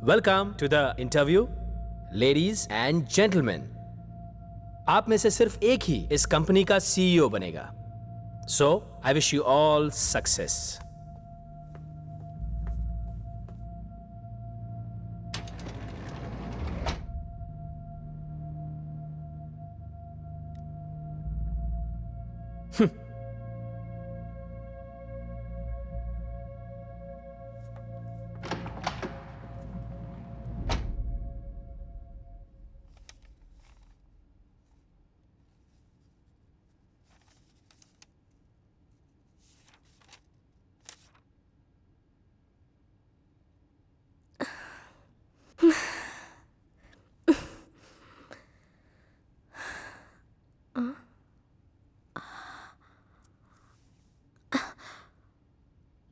Welcome to the interview ladies and gentleman. आप में से सिर्फ एक ही इस कंपनी का सीईओ बनेगा। So I wish you all success.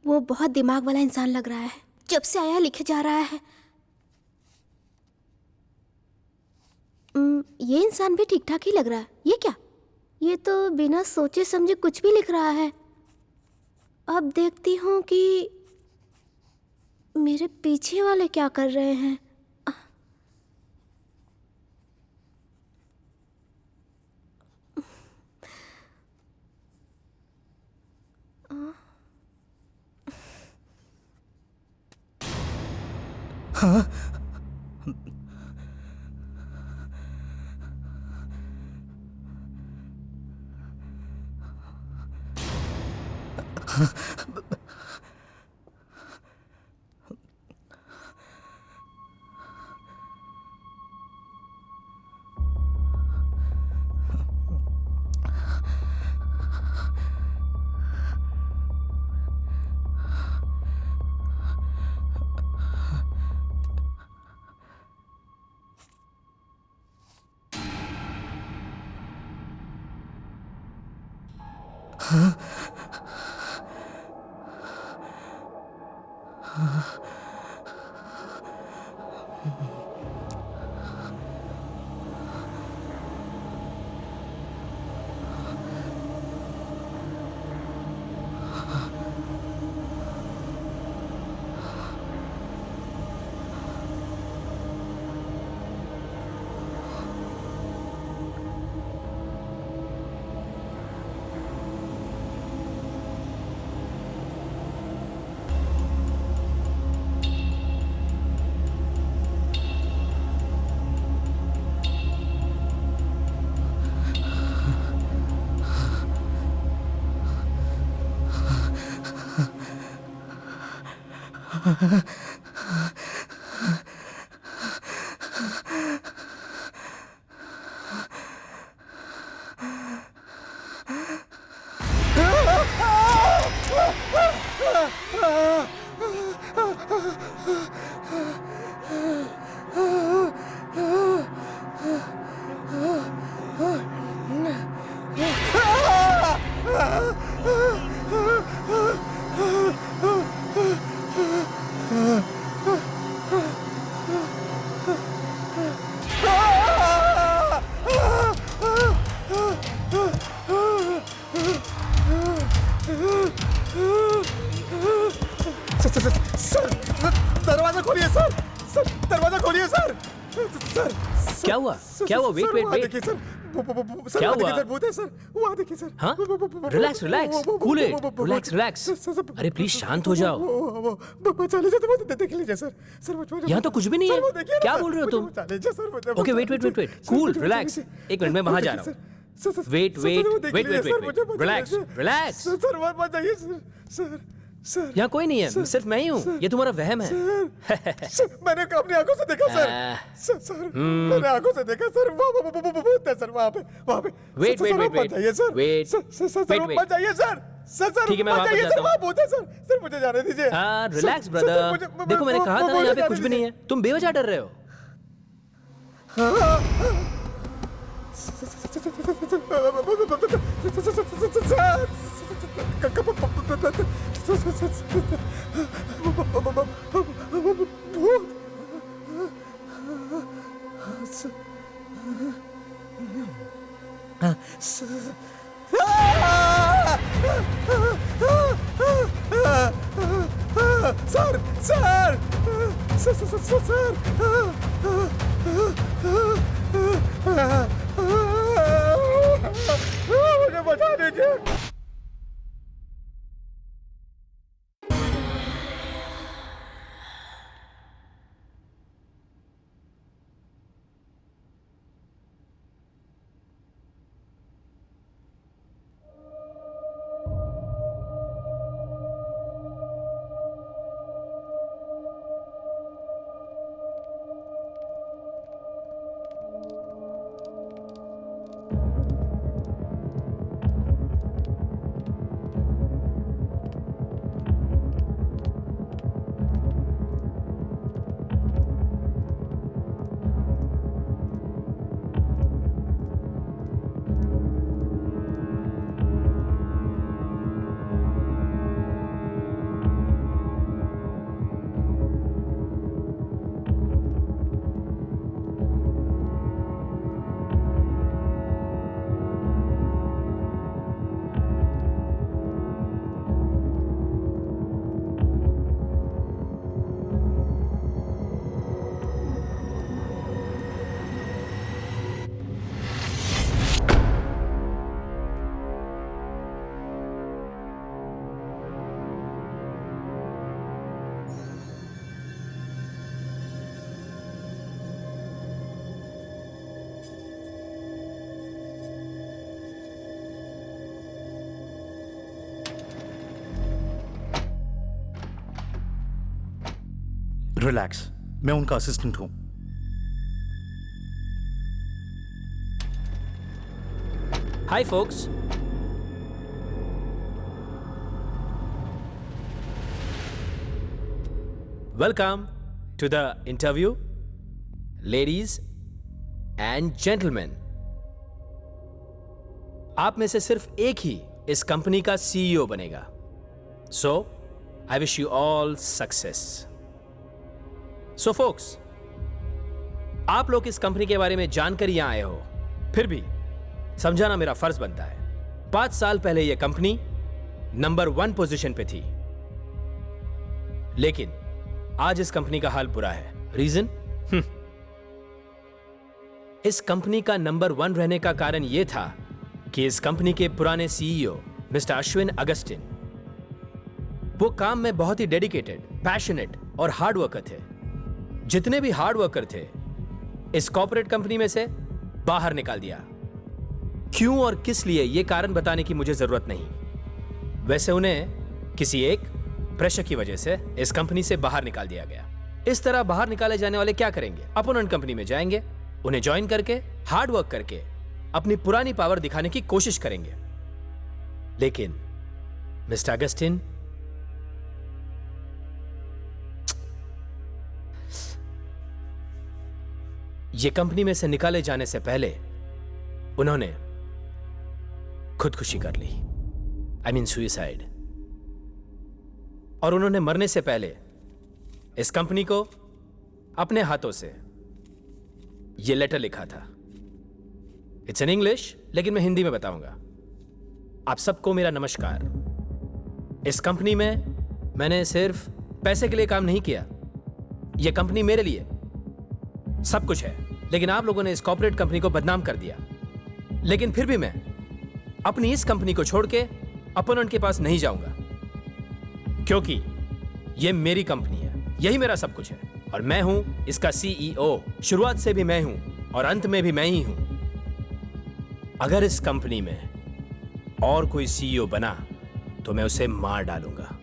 वो बहुत दिमाग वाला इंसान लग रहा है। जब से आया लिखे जा रहा है। ये इंसान भी ठीक ठाक ही लग रहा है। ये क्या? ये तो बिना सोचे समझे कुछ भी लिख रहा है। अब देखती हूँ कि मेरे पीछे वाले क्या कर रहे हैं। हाँ? सर, दरवाजा खोलिए सर। सर, दरवाजा खोलिए सर। सर, क्या हुआ? क्या हुआ? Wait wait wait. देखिए सर, क्या हुआ? सर भूत है सर। वहाँ देखिए सर। हाँ? Relax relax, cool it, relax relax. अरे प्लीज शांत हो जाओ। बचा लीजिए तो देख लीजिए सर। सर यहाँ तो कुछ भी नहीं है। क्या बोल रहे हो तुम? Okay wait wait wait wait, cool relax. एक मिनट में वहां जा रहा हूँ। Wait wait wait wait wait, relax relax. Sir मत जाइए सर। सर यहाँ कोई नहीं है, सिर्फ मैं ही हूँ। ये तुम्हारा वहम है। मैंने अपनी आंखों से देखा सर। सर मैंने आंखों से देखा सर। भूत है सर वहाँ पे। Wait wait wait wait sir wait sir मत जाइए सर। सर ठीक है, मैं वहाँ पर जाता हूँ। वहाँ भूत है सर। सर मुझे जाने दीजिए। हाँ रिलैक्स ब्रदर। देखो मैंने कहा था ना यहाँ पे कुछ भी नहीं है। तुम बेवजह डर रहे हो। सर मुझे बचा दीजिए। रिलैक्स, मैं उनका असिस्टेंट हूं। Hi, folks. Welcome to the interview, ladies and gentlemen. आप में से सिर्फ एक ही इस कंपनी का CEO बनेगा। So, I wish you all success. So, folks, आप लोग इस कंपनी के बारे में जानकर यहां आए हो, फिर भी समझाना मेरा फर्ज बनता है। 5 साल पहले यह कंपनी नंबर 1 पोजीशन पे थी, लेकिन आज इस कंपनी का हाल बुरा है। रीजन? इस कंपनी का नंबर 1 रहने का कारण यह था कि इस कंपनी के पुराने सीईओ मिस्टर अश्विन अगस्टिन, वो काम में बहुत ही डेडिकेटेड, पैशनेट और हार्ड वर्कर थे। जितने भी हार्ड वर्कर थे, इस कॉर्पोरेट कंपनी में से बाहर निकाल दिया। क्यों और किस लिए, यह कारण बताने की मुझे जरूरत नहीं। वैसे उन्हें किसी एक प्रेशर की वजह से इस कंपनी से बाहर निकाल दिया गया। इस तरह बाहर निकाले जाने वाले क्या करेंगे? अपोनेंट कंपनी में जाएंगे, उन्हें ज्वाइन करके हार्ड वर्क करके अपनी पुरानी पावर दिखाने की कोशिश करेंगे। लेकिन मिस्टर अगस्टिन, ये कंपनी में से निकाले जाने से पहले उन्होंने खुदकुशी कर ली, आई मीन सुइसाइड। और उन्होंने मरने से पहले इस कंपनी को अपने हाथों से यह लेटर लिखा था। इट्स इन इंग्लिश, लेकिन मैं हिंदी में बताऊंगा। आप सबको मेरा नमस्कार। इस कंपनी में मैंने सिर्फ पैसे के लिए काम नहीं किया। यह कंपनी मेरे लिए सब कुछ है, लेकिन आप लोगों ने इस कॉर्पोरेट कंपनी को बदनाम कर दिया। लेकिन फिर भी मैं अपनी इस कंपनी को छोड़ के अपोनेंट के पास नहीं जाऊंगा, क्योंकि यह मेरी कंपनी है, यही मेरा सब कुछ है और मैं हूं इसका सीईओ। शुरुआत से भी मैं हूं और अंत में भी मैं ही हूं। अगर इस कंपनी में और कोई सीईओ बना तो मैं उसे मार डालूंगा,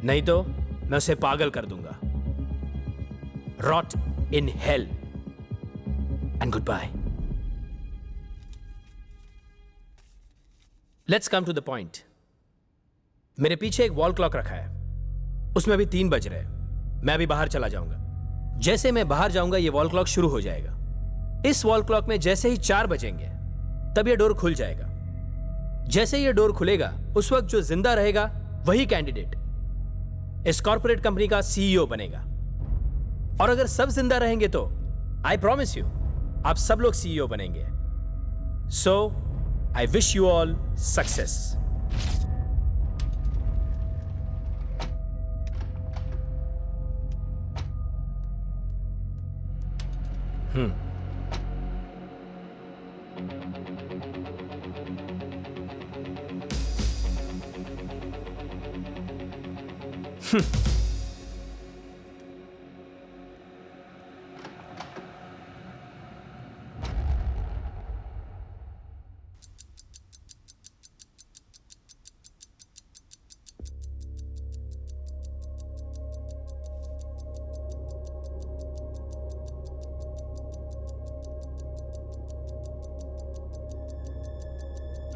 नहीं तो मैं उसे पागल कर दूंगा। Rot in hell and goodbye. Let's come to the point. मेरे पीछे एक वॉल क्लॉक रखा है, उसमें अभी 3 बज रहे हैं। मैं अभी बाहर चला जाऊंगा। जैसे मैं बाहर जाऊंगा ये वॉल क्लॉक शुरू हो जाएगा। इस वॉल क्लॉक में जैसे ही 4 बजेंगे तब ये डोर खुल जाएगा। जैसे ये डोर खुलेगा उस वक्त जो जिंदा रहेगा वही कैंडिडेट इस कॉर्पोरेट कंपनी का सीईओ बनेगा। और अगर सब जिंदा रहेंगे तो आई प्रॉमिस यू आप सब लोग सीईओ बनेंगे। So I wish you all success.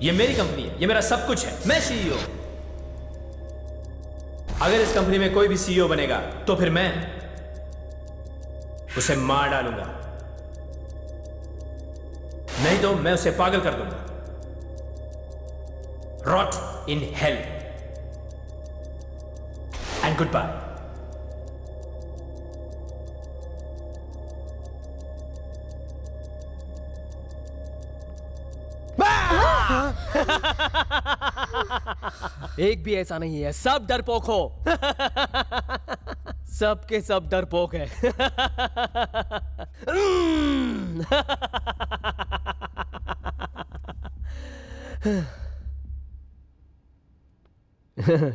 ये मेरी कंपनी है, ये मेरा सब कुछ है, मैं सीईओ। अगर इस कंपनी में कोई भी सीईओ बनेगा तो फिर मैं उसे मार डालूंगा, नहीं तो मैं उसे पागल कर दूंगा। Rot in hell and goodbye. एक भी ऐसा नहीं है, सब डरपोक हो। सबके सब डरपोक है।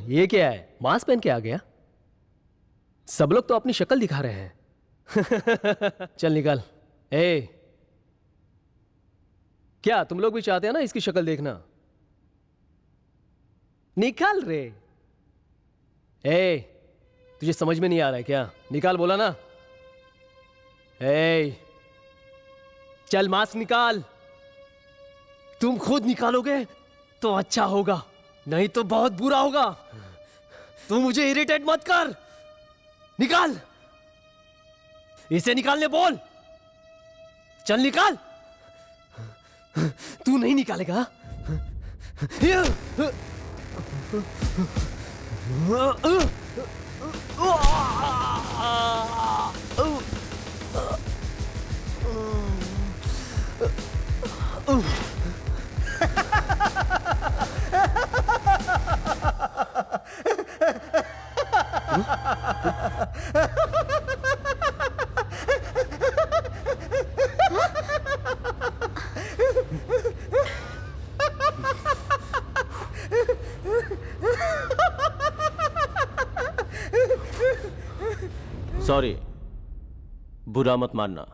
ये क्या है? मास्क पहन के आ गया? सब लोग तो अपनी शक्ल दिखा रहे हैं। चल निकल। ए, क्या तुम लोग भी चाहते हैं ना इसकी शक्ल देखना? निकाल रे। ए, तुझे समझ में नहीं आ रहा है क्या? निकाल बोला ना। ए, चल मास्क निकाल। तुम खुद निकालोगे तो अच्छा होगा, नहीं तो बहुत बुरा होगा। तू मुझे इरिटेट मत कर। निकाल, इसे निकालने बोल। चल निकाल। तू नहीं निकालेगा? सॉरी, बुरा मत मानना।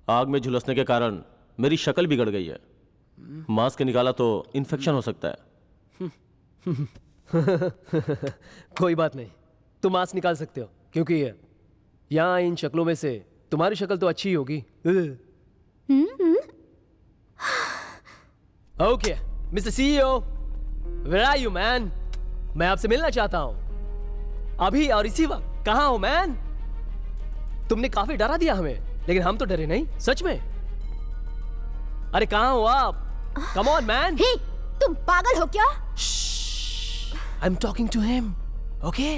आग में झुलसने के कारण मेरी शक्ल बिगड़ गई है। मास्क निकाला तो इन्फेक्शन हो सकता है। कोई बात नहीं, तुम मास्क निकाल सकते हो, क्योंकि यहां इन शक्लों में से तुम्हारी शक्ल तो अच्छी ही होगी। Okay mister CEO, where are you man? मैं आपसे मिलना चाहता हूं अभी और इसी वक्त। कहां हो मैन? तुमने काफी डरा दिया हमें, लेकिन हम तो डरे नहीं, सच में। अरे कहां हो आप? Come on man. हे, तुम पागल हो क्या? I am talking to him, okay?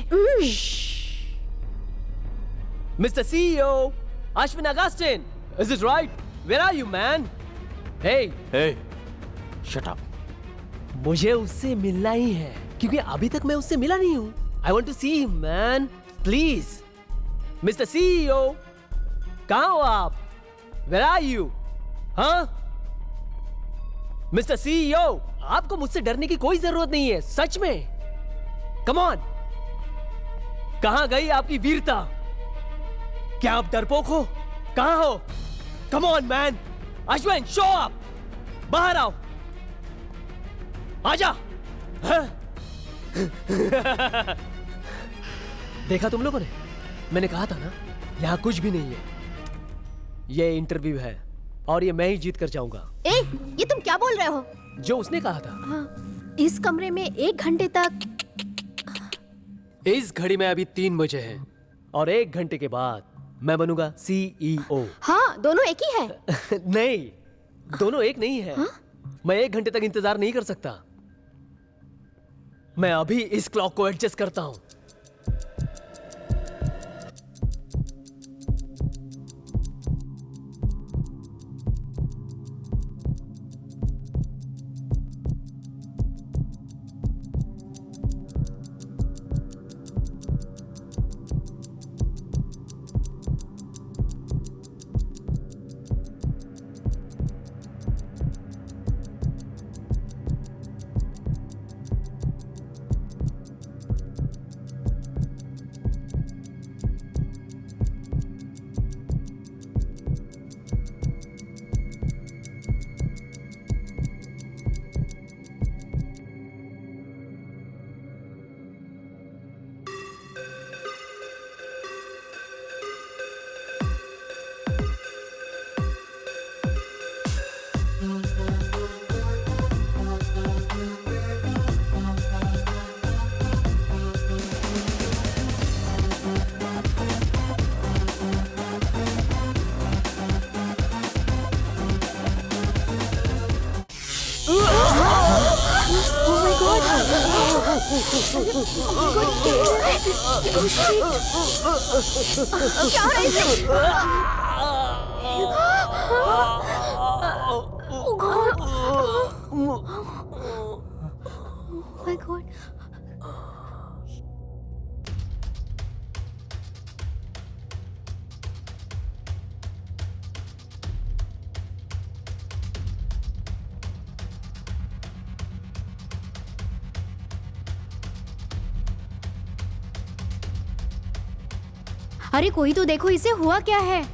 Mister CEO, Ashwin Augustine, is it right? Where are you man? Hey, shut up. मुझे उससे मिलना ही है, क्योंकि अभी तक मैं उससे मिला नहीं हूं। I want to see him man, please. Mister CEO, कहां हो आप? Where are you? हाँ मिस्टर सीईओ, आपको मुझसे डरने की कोई जरूरत नहीं है, सच में। कम ऑन, कहां गई आपकी वीरता? क्या आप डरपोक हो? कहां हो? Come on man. Ashwin, show up, बाहर आओ, आजा। हाँ? देखा तुम लोगों ने? मैंने कहा था ना, यहां कुछ भी नहीं है। ये इंटरव्यू है और ये मैं ही जीत कर जाऊंगा। ए, ये तुम क्या बोल रहे हो? जो उसने कहा था। हाँ, इस कमरे में 1 घंटे तक। इस घड़ी में अभी 3 बजे हैं और 1 घंटे के बाद मैं बनूंगा सीईओ। हाँ, दोनों एक ही है। नहीं, दोनों एक नहीं है। मैं 1 घंटे तक इंतजार नहीं कर सकता। मैं अभी इस क्लॉक को एडजस्ट करता हूं। क्या हो रहा है इसे? Oh my God. अरे कोई तो देखो, इसे हुआ क्या है?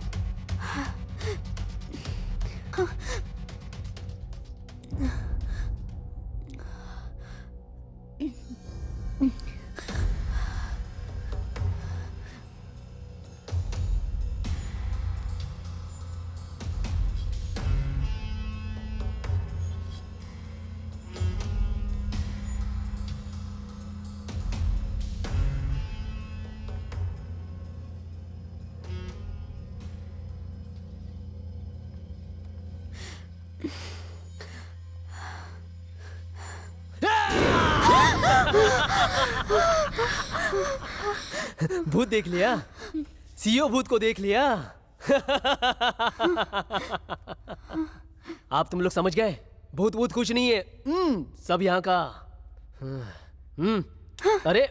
भूत देख लिया? सीईओ भूत को देख लिया? आप तुम लोग समझ गए? भूत भूत कुछ नहीं है, सब यहाँ का। अरे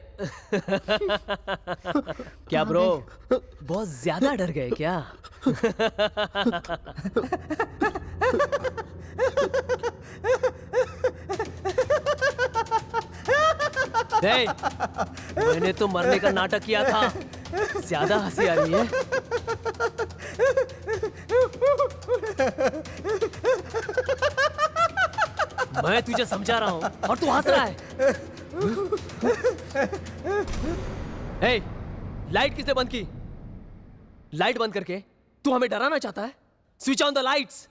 क्या ब्रो, बहुत ज्यादा डर गए क्या? नहीं, मैंने तो मरने का नाटक किया था। ज्यादा हंसी आ रही है। मैं तुझे समझा रहा हूं और तू हंस रहा है। हे, लाइट किसने बंद की? लाइट बंद करके तू हमें डराना चाहता है? Switch on the lights.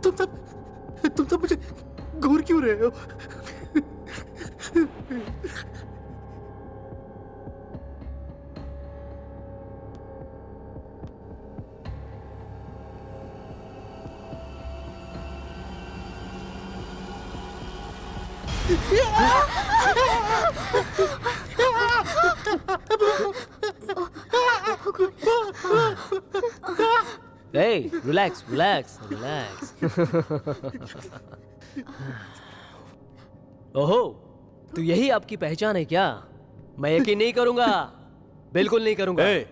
तुम सब मुझे घूर क्यों रहे हो? Hey, relax, relax, relax. ओहो, तो यही आपकी पहचान है क्या? मैं यकीन नहीं करूंगा, बिल्कुल नहीं करूंगा। ए,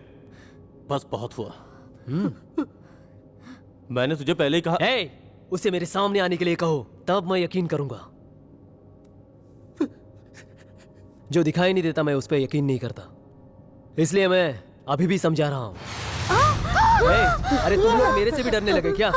बस बहुत हुआ। मैंने तुझे पहले ही कहा। hey, उसे मेरे सामने आने के लिए कहो, तब मैं यकीन करूंगा। जो दिखाई नहीं देता मैं उस पर यकीन नहीं करता, इसलिए मैं अभी भी समझा रहा हूं। अरे तुम लोग मेरे से भी डरने लगे क्या?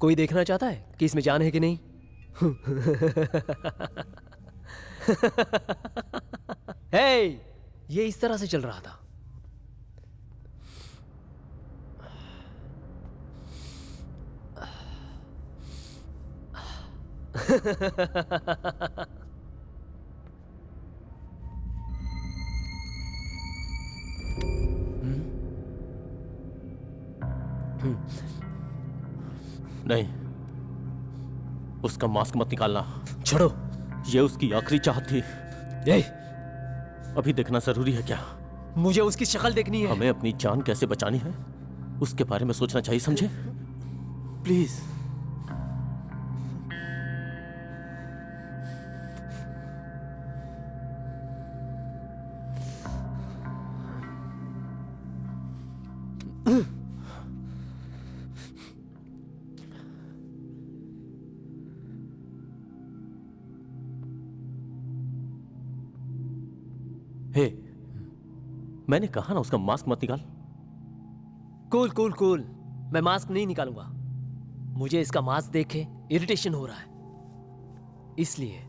कोई देखना चाहता है कि इसमें जान है कि नहीं? हे, ये इस तरह से चल रहा था। नहीं, उसका मास्क मत निकालना। छोड़ो। ये उसकी आखिरी चाहत थी। ए, अभी देखना जरूरी है क्या? मुझे उसकी शक्ल देखनी है। हमें अपनी जान कैसे बचानी है उसके बारे में सोचना चाहिए, समझे? प्लीज। हे, मैंने कहा ना उसका मास्क मत निकाल। कूल कूल कूल, मैं मास्क नहीं निकालूंगा। मुझे इसका मास्क देखे इरिटेशन हो रहा है, इसलिए।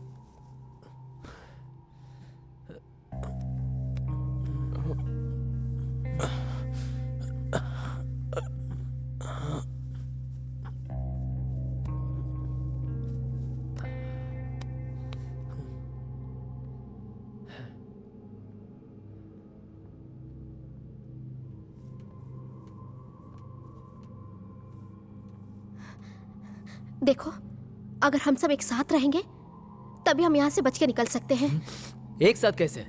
देखो, अगर हम सब एक साथ रहेंगे तभी हम यहाँ से बच के निकल सकते हैं। एक साथ कैसे?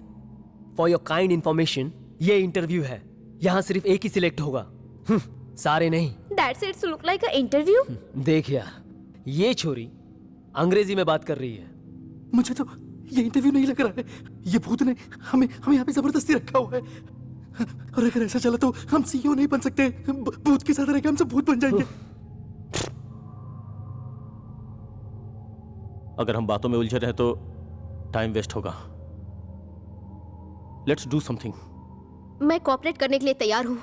फॉर योर काइंड इंफॉर्मेशन, ये इंटरव्यू है, यहाँ सिर्फ एक ही सिलेक्ट होगा, सारे नहीं। That's it look like an interview? देख यार, ये छोरी अंग्रेजी में बात कर रही है। मुझे तो ये इंटरव्यू नहीं लग रहा है। ये भूत ने हमें हमें यहाँ पे जबरदस्ती रखा हुआ है, और अगर ऐसा चला तो हम सीईओ नहीं बन सकते। भूत के साथ रह के हम सब भूत बन जाएंगे। अगर हम बातों में उलझे रहे तो टाइम वेस्ट होगा। Let's do something. मैं कोऑपरेट करने के लिए तैयार हूँ।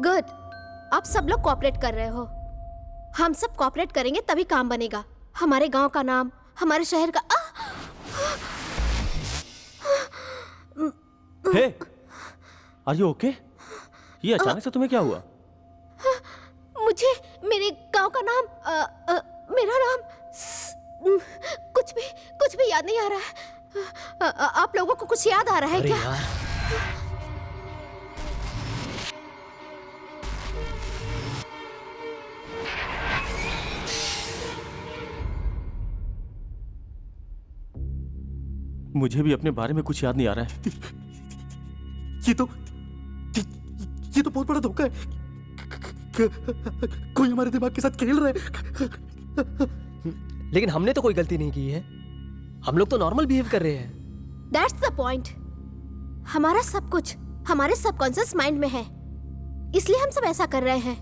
गुड, आप सब लोग कोऑपरेट कर रहे हो। हम सब कोऑपरेट करेंगे तभी काम बनेगा। हमारे गांव का नाम, हमारे शहर का हे, आर यू ओके? ये अचानक से तुम्हें क्या हुआ? मुझे मेरे गांव का नाम, मेरा नाम कुछ भी याद नहीं आ रहा है। आप लोगों को कुछ याद आ रहा है अरे क्या? यार, मुझे भी अपने बारे में कुछ याद नहीं आ रहा है। ये तो बहुत बड़ा धोखा है। कोई हमारे दिमाग के साथ खेल रहा है। लेकिन हमने तो कोई गलती नहीं की है। हम लोग तो नॉर्मल बिहेव कर रहे हैं। That's the point. हमारा सब कुछ हमारे सबकॉन्शियस माइंड में है, इसलिए हम सब ऐसा कर रहे हैं।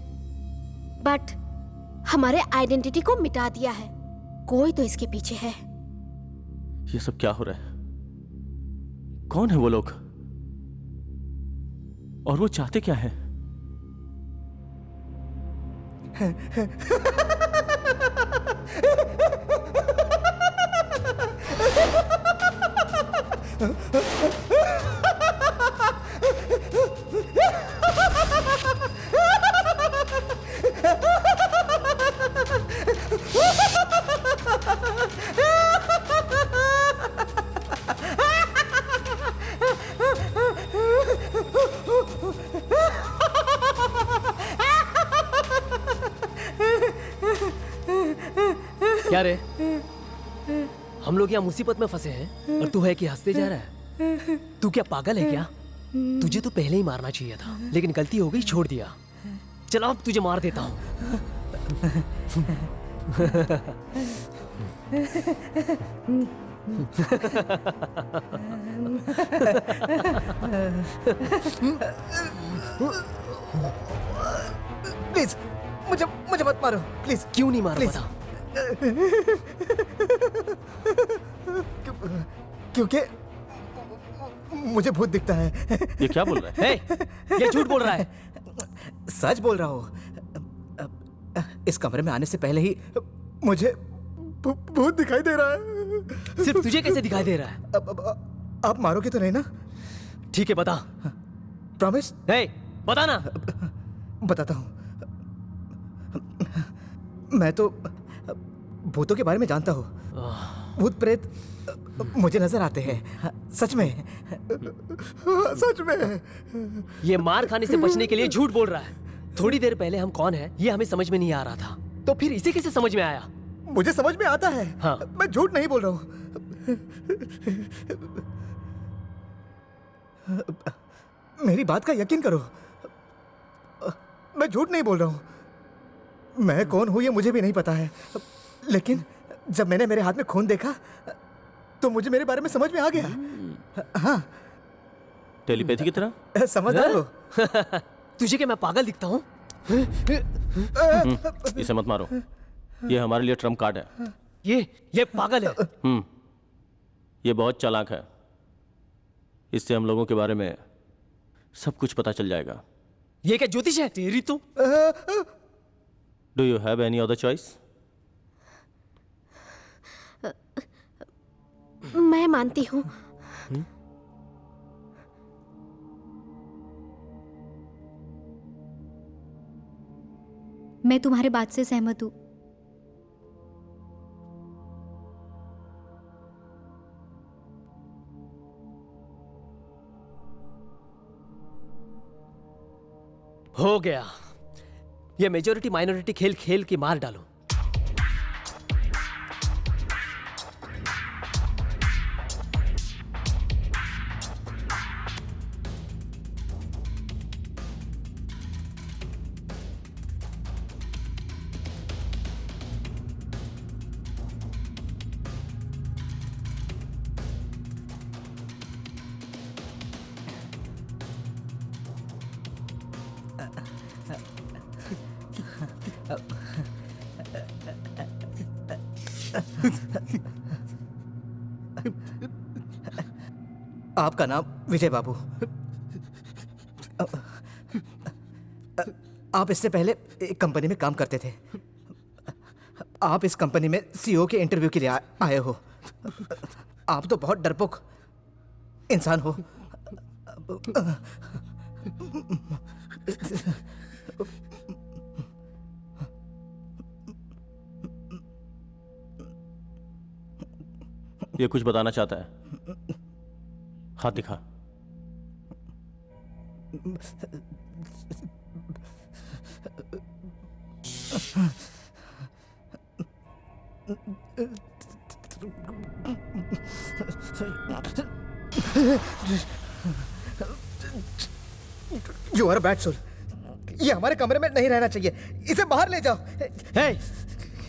बट हमारे आइडेंटिटी को मिटा दिया है। कोई तो इसके पीछे है। ये सब क्या हो रहा है? कौन है वो लोग और वो चाहते क्या है? क्या रे, हम लोग यहाँ मुसीबत में फंसे हैं और तू है कि हंसते जा रहा है? तू क्या पागल है क्या? तुझे तो पहले ही मारना चाहिए था, लेकिन गलती हो गई, छोड़ दिया। चलो अब तुझे मार देता हूँ। प्लीज मुझे मत मारो, प्लीज। क्यों नहीं मारो? बता। क्योंकि मुझे भूत दिखता है। ये क्या बोल रहा है? हे, ये झूठ बोल रहा है। सच बोल रहा हूँ। इस कमरे में आने से पहले ही मुझे भूत दिखाई दे रहा है। सिर्फ तुझे कैसे दिखाई दे रहा है? आप मारोगे तो नहीं ना? ठीक है, बता। प्रॉमिस? हे, बता ना। बताता हूँ। मैं तो भूतों के बारे में जानता हूँ। भूत प्रेत मुझे नजर आते हैं, सच में। सच में। ये मार खाने से बचने के लिए झूठ बोल रहा है। थोड़ी देर पहले हम कौन है ये हमें समझ में नहीं आ रहा था, तो फिर इसे कैसे समझ में आया? मुझे समझ में आता है। हाँ। मैं झूठ नहीं बोल रहा हूँ। मेरी बात का यकीन करो, मैं झूठ नहीं बोल रहा हूँ। मैं कौन हूँ ये मुझे भी नहीं पता है, लेकिन जब मैंने मेरे हाथ में खून देखा तो मुझे मेरे बारे में समझ में आ गया। हाँ, टेलीपैथी की तरह। समझदार हो। तुझे क्या मैं पागल दिखता हूँ? इसे मत मारो, ये हमारे लिए ट्रम्प कार्ड है। ये पागल है। ये बहुत चालाक है, इससे हम लोगों के बारे में सब कुछ पता चल जाएगा। ये क्या ज्योतिष है तेरी? तो do you have any other choice? मैं मानती हूँ। मैं तुम्हारे बात से सहमत हूँ। हो गया, ये मेजोरिटी माइनॉरिटी खेल खेल के मार डालो। आपका नाम विजय बाबू। आप इससे पहले एक कंपनी में काम करते थे। आप इस कंपनी में सीईओ के इंटरव्यू के लिए आए हो। आप तो बहुत डरपोक इंसान हो। ये कुछ बताना चाहता है, हाथ दिखा। You are bad soul. ये हमारे कमरे में नहीं रहना चाहिए, इसे बाहर ले जाओ। हे,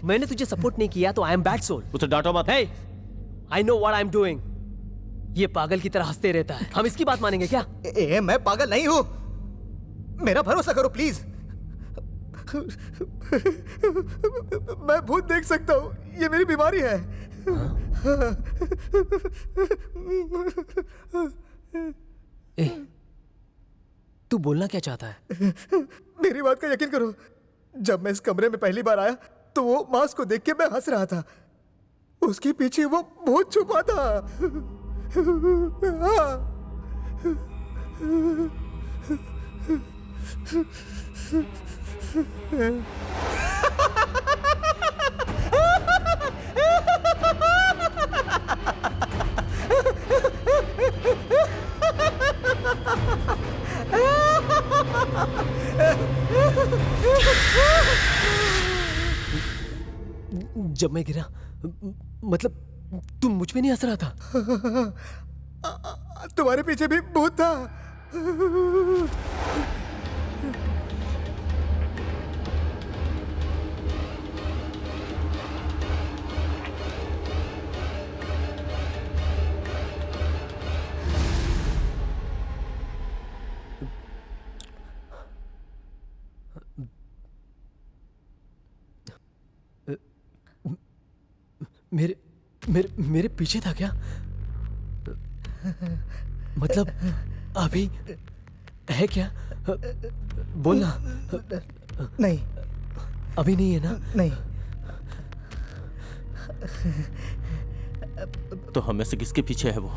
मैंने तुझे सपोर्ट नहीं किया तो आई एम बैड सोल। उसे डांटो मत। Hey, I know what I am doing. ये पागल की तरह हंसते रहता है, हम इसकी बात मानेंगे क्या? मैं पागल नहीं हूं, मेरा भरोसा करो प्लीज। मैं भूत देख सकता हूं, ये मेरी बीमारी है। ए, तू बोलना क्या चाहता है? मेरी बात का यकीन करो, जब मैं इस कमरे में पहली बार आया तो वो मास्क को देख के मैं हंस रहा था, उसके पीछे वो बहुत छुपा था। जब मैं गिरा, मतलब तुम मुझ पे नहीं हंस रहा था? तुम्हारे पीछे भी भूत था। मेरे मेरे मेरे पीछे था क्या? मतलब अभी है क्या? बोलना। नहीं, अभी नहीं है ना? नहीं। तो हम में से किसके पीछे है वो?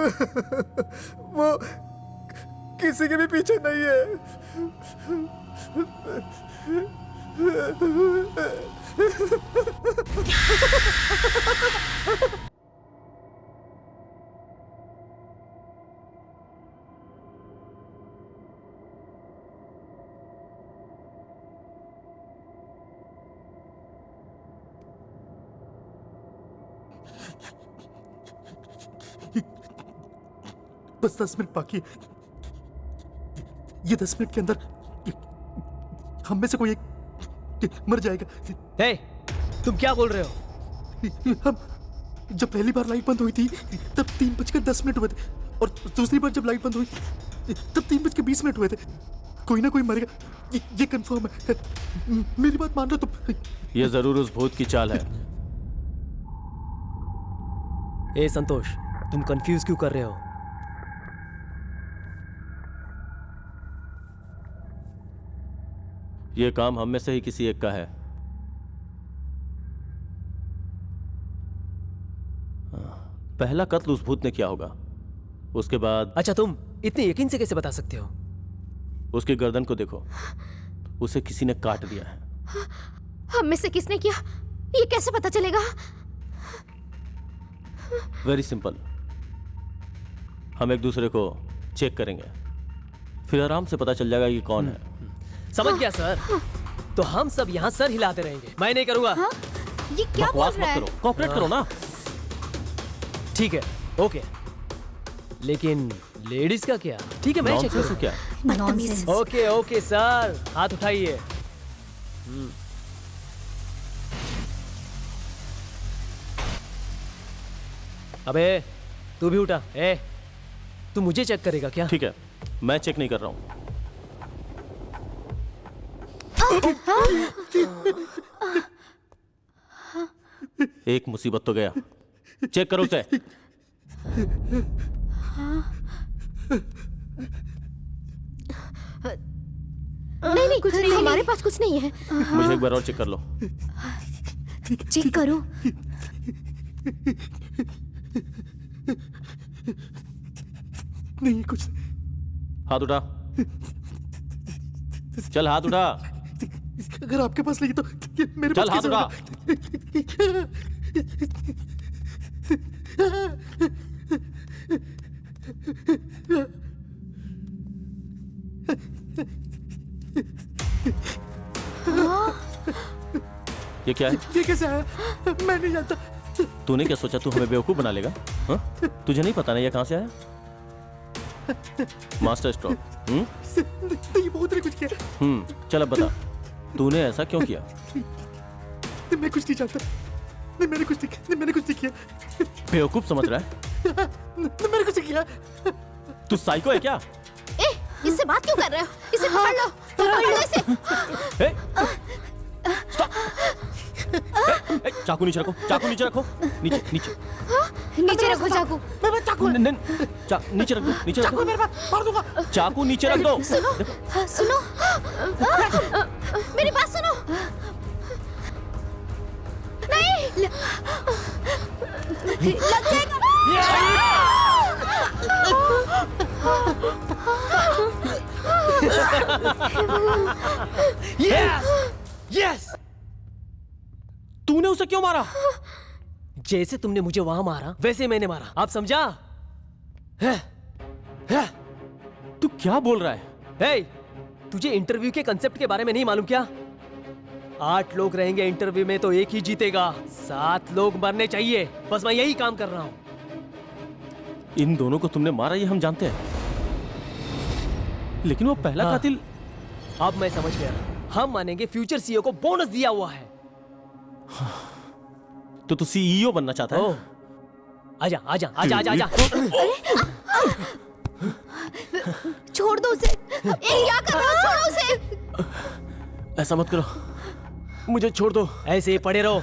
वो किसी के भी पीछे नहीं है। बस 10 मिनट बाकी है। ये 10 मिनट के अंदर हम में से कोई एक मर जाएगा। हे, तुम क्या बोल रहे हो? हम जब पहली बार लाइट बंद हुई थी तब 3:10 हुए थे, और दूसरी बार जब लाइट बंद हुई तब 3:20 हुए थे। कोई ना कोई मरेगा, ये कंफर्म है। मेरी बात मान लो तुम। ये जरूर उस भूत की चाल है। ए संतोष, तुम कंफ्यूज क्यों कर रहे हो? ये काम हम में से ही किसी एक का है। पहला कत्ल उस भूत ने किया होगा, उसके बाद अच्छा, तुम इतने यकीन से कैसे बता सकते हो? उसकी गर्दन को देखो, उसे किसी ने काट दिया है। हम में से किसने किया, ये कैसे पता चलेगा? वेरी सिंपल, हम एक दूसरे को चेक करेंगे, फिर आराम से पता चल जाएगा कि कौन है। समझ गया सर। तो हम सब यहाँ सर हिलाते रहेंगे, मैं नहीं करूंगा। हाँ? ये क्या बोल बकवास रहा मत है? करो, कोऑपरेट करो ना। ठीक है, ओके, लेकिन लेडीज का क्या? ठीक है, मैं चेक नॉनसेंस करूँ। क्या? नॉनसेंस। ओके ओके सर, हाथ उठाइए। अबे तू भी उठा। ए, तू मुझे चेक करेगा क्या? ठीक है, मैं चेक नहीं कर रहा हूँ। एक मुसीबत तो गया, चेक करो उसे। नहीं, कुछ नहीं, हमारे पास कुछ नहीं है। मुझे एक बार और चेक कर लो। चेक करो। नहीं, कुछ हाथ उठा, चल हाथ उठा, अगर आपके पास नहीं तो मेरे चल पास हाथ उठा। ये क्या है? ये कैसे आया? मैं नहीं जानता। तूने क्या सोचा, तू हमें बेवकूफ बना लेगा? हाँ? तुझे नहीं पता ना ये कहां से आया? Master stroke. नहीं, बहुत ने कुछ किया। चल अब बता, तूने ऐसा क्यों किया? मैं कुछ नहीं जानता। नहीं, मैंने कुछ नहीं किया। बेवकूफ समझ रहा है? मैंने कुछ नहीं किया। तू साइको है क्या? ए, इससे बात क्यों कर रहे हो? इसे पकड़ लो, पकड़ लो इसे। ए, stop! ए, चाकू नीचे रखो, चाकू नीचे रखो, नीचे नीचे नीचे रखो चाकू। नीचे रख दो, नीचे रख दो, मेरे पास मार दूंगा। चाकू नीचे रख दो। सुनो, मेरी बात सुनो। नहीं, लग जाएगा। यस! तूने उसे क्यों मारा? जैसे तुमने मुझे वहां मारा वैसे मैंने मारा, आप समझा? तू क्या बोल रहा है? हे, तुझे इंटरव्यू के कंसेप्ट के बारे में नहीं मालूम क्या? 8 लोग रहेंगे इंटरव्यू में तो एक ही जीतेगा, 7 लोग मरने चाहिए। बस मैं यही काम कर रहा हूं। इन दोनों को तुमने मारा ये हम जानते हैं, लेकिन वो पहला हाँ। कातिल। अब मैं समझ गया, हम मानेंगे फ्यूचर सीईओ को बोनस दिया हुआ है। तो तू सीईओ बनना चाहता है? ओह, आजा आजा आजा आजा आजा। छोड़ दो उसे। ए, क्या कर रहे हो? छोड़ो उसे। ऐसा मत करो, मुझे छोड़ दो। ऐसे ही पड़े रहो,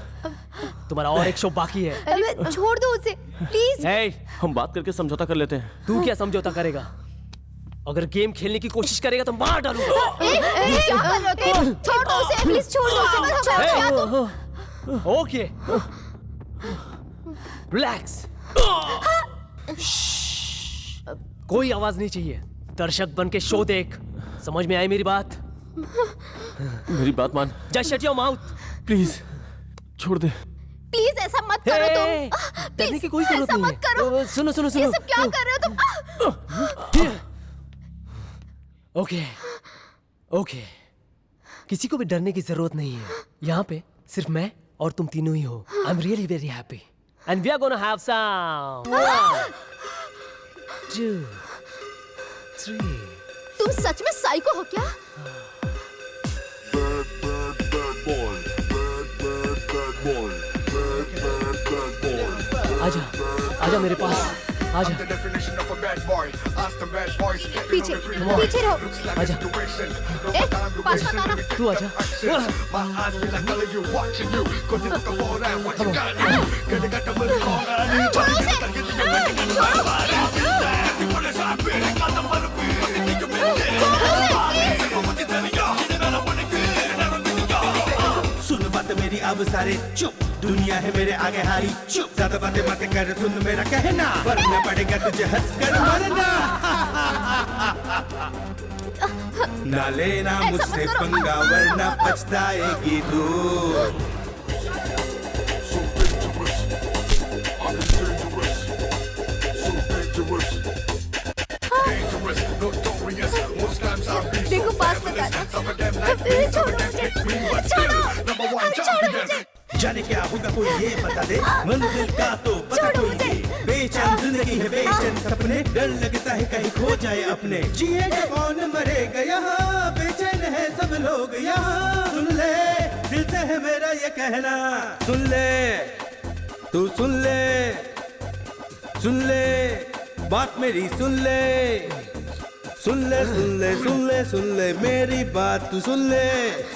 तुम्हारा और एक शो बाकी है। अरे छोड़ दो उसे प्लीज। हे, हम बात करके समझौता कर लेते हैं। तू क्या समझौता करेगा? अगर गेम खेलने की कोशिश करेगा तो मार डालूंगा। क्या कर रहे हो तुम? छोड़ दो उसे प्लीज, छोड़ दो उसे। क्या तुम? Okay, relax. कोई आवाज नहीं चाहिए। दर्शक बन के शो देख। समझ में आई मेरी बात? मेरी बात मान। Just shut your mouth. Please छोड़ दे। प्लीज ऐसा मत करो तुम। डरने की कोई जरूरत ऐसा नहीं मत करो। है। सुनो सुनो सुनो। ये सब क्या कर रहे हो तुम? ओके ओके, किसी को भी डरने की जरूरत नहीं है। यहाँ पे सिर्फ मैं और तुम तीनों ही हो। I am really very happy and we are gonna have some 1 2 3। तुम सच में साइको हो क्या? आजा आजा मेरे पास, आजा। पीछे पीछे रहो। आजा पास मत आना। तू आजा। छोड़ो उसे। सुन बात मेरी अब सारे चुप, दुनिया है मेरे आगे हारी चुप। ज्यादा बातें मत कर, सुन मेरा कहना, वरना पड़ेगा तुझे हंस कर मरना। ना लेना मुझसे पंगा, वरना पछताएगी तू। देखो पास मत आना। छोड़ो मुझे। छोड़ो मुझे। जाने क्या होगा कोई ये बता दे, मंजिल का तो पता कोई नहीं। बेचैन जिंदगी है बेचैन सपने, डर लगता है कहीं खो जाए अपने। जिएगा कौन मरेगा यहाँ, बेचैन है सब लोग यहाँ। सुन ले दिल से है मेरा ये कहना, सुन ले तू सुन ले, सुन ले बात मेरी सुन ले, सुन ले सुन ले सुन ले सुन ले मेरी बात तू सुन ले,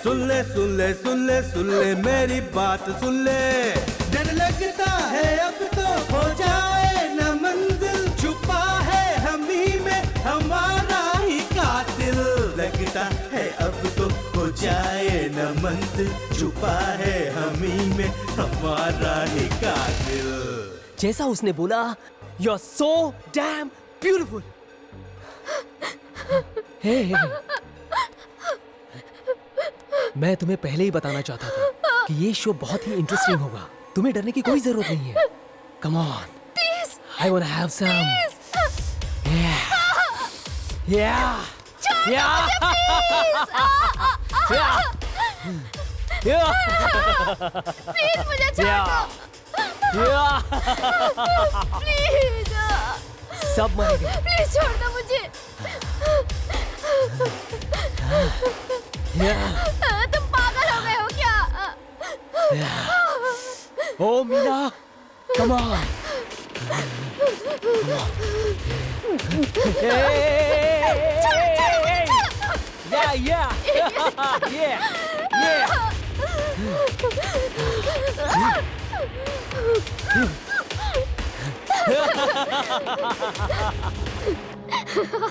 सुन ले सुन ले सुन ले सुन ले मेरी बात सुन ले। डर लगता है अब तो हो जाए न मंजिल, छुपा है हम ही में हमारा ही कातिल। लगता है अब तो हो जाए न मंजिल, छुपा है हम ही में हमारा ही कातिल। जैसा उसने बोला, you are so damn beautiful. Hey, मैं तुम्हें पहले ही बताना चाहता था कि ये शो बहुत ही इंटरेस्टिंग होगा। तुम्हें डरने की कोई जरूरत नहीं है। Come on please, I want to have some. या प्लीज मुझे छोड़ दो। प्लीज सब मरेंगे। प्लीज छोड़ दो मुझे। तुम पागल हो गए हो क्या? ओ मीना, कम ऑन।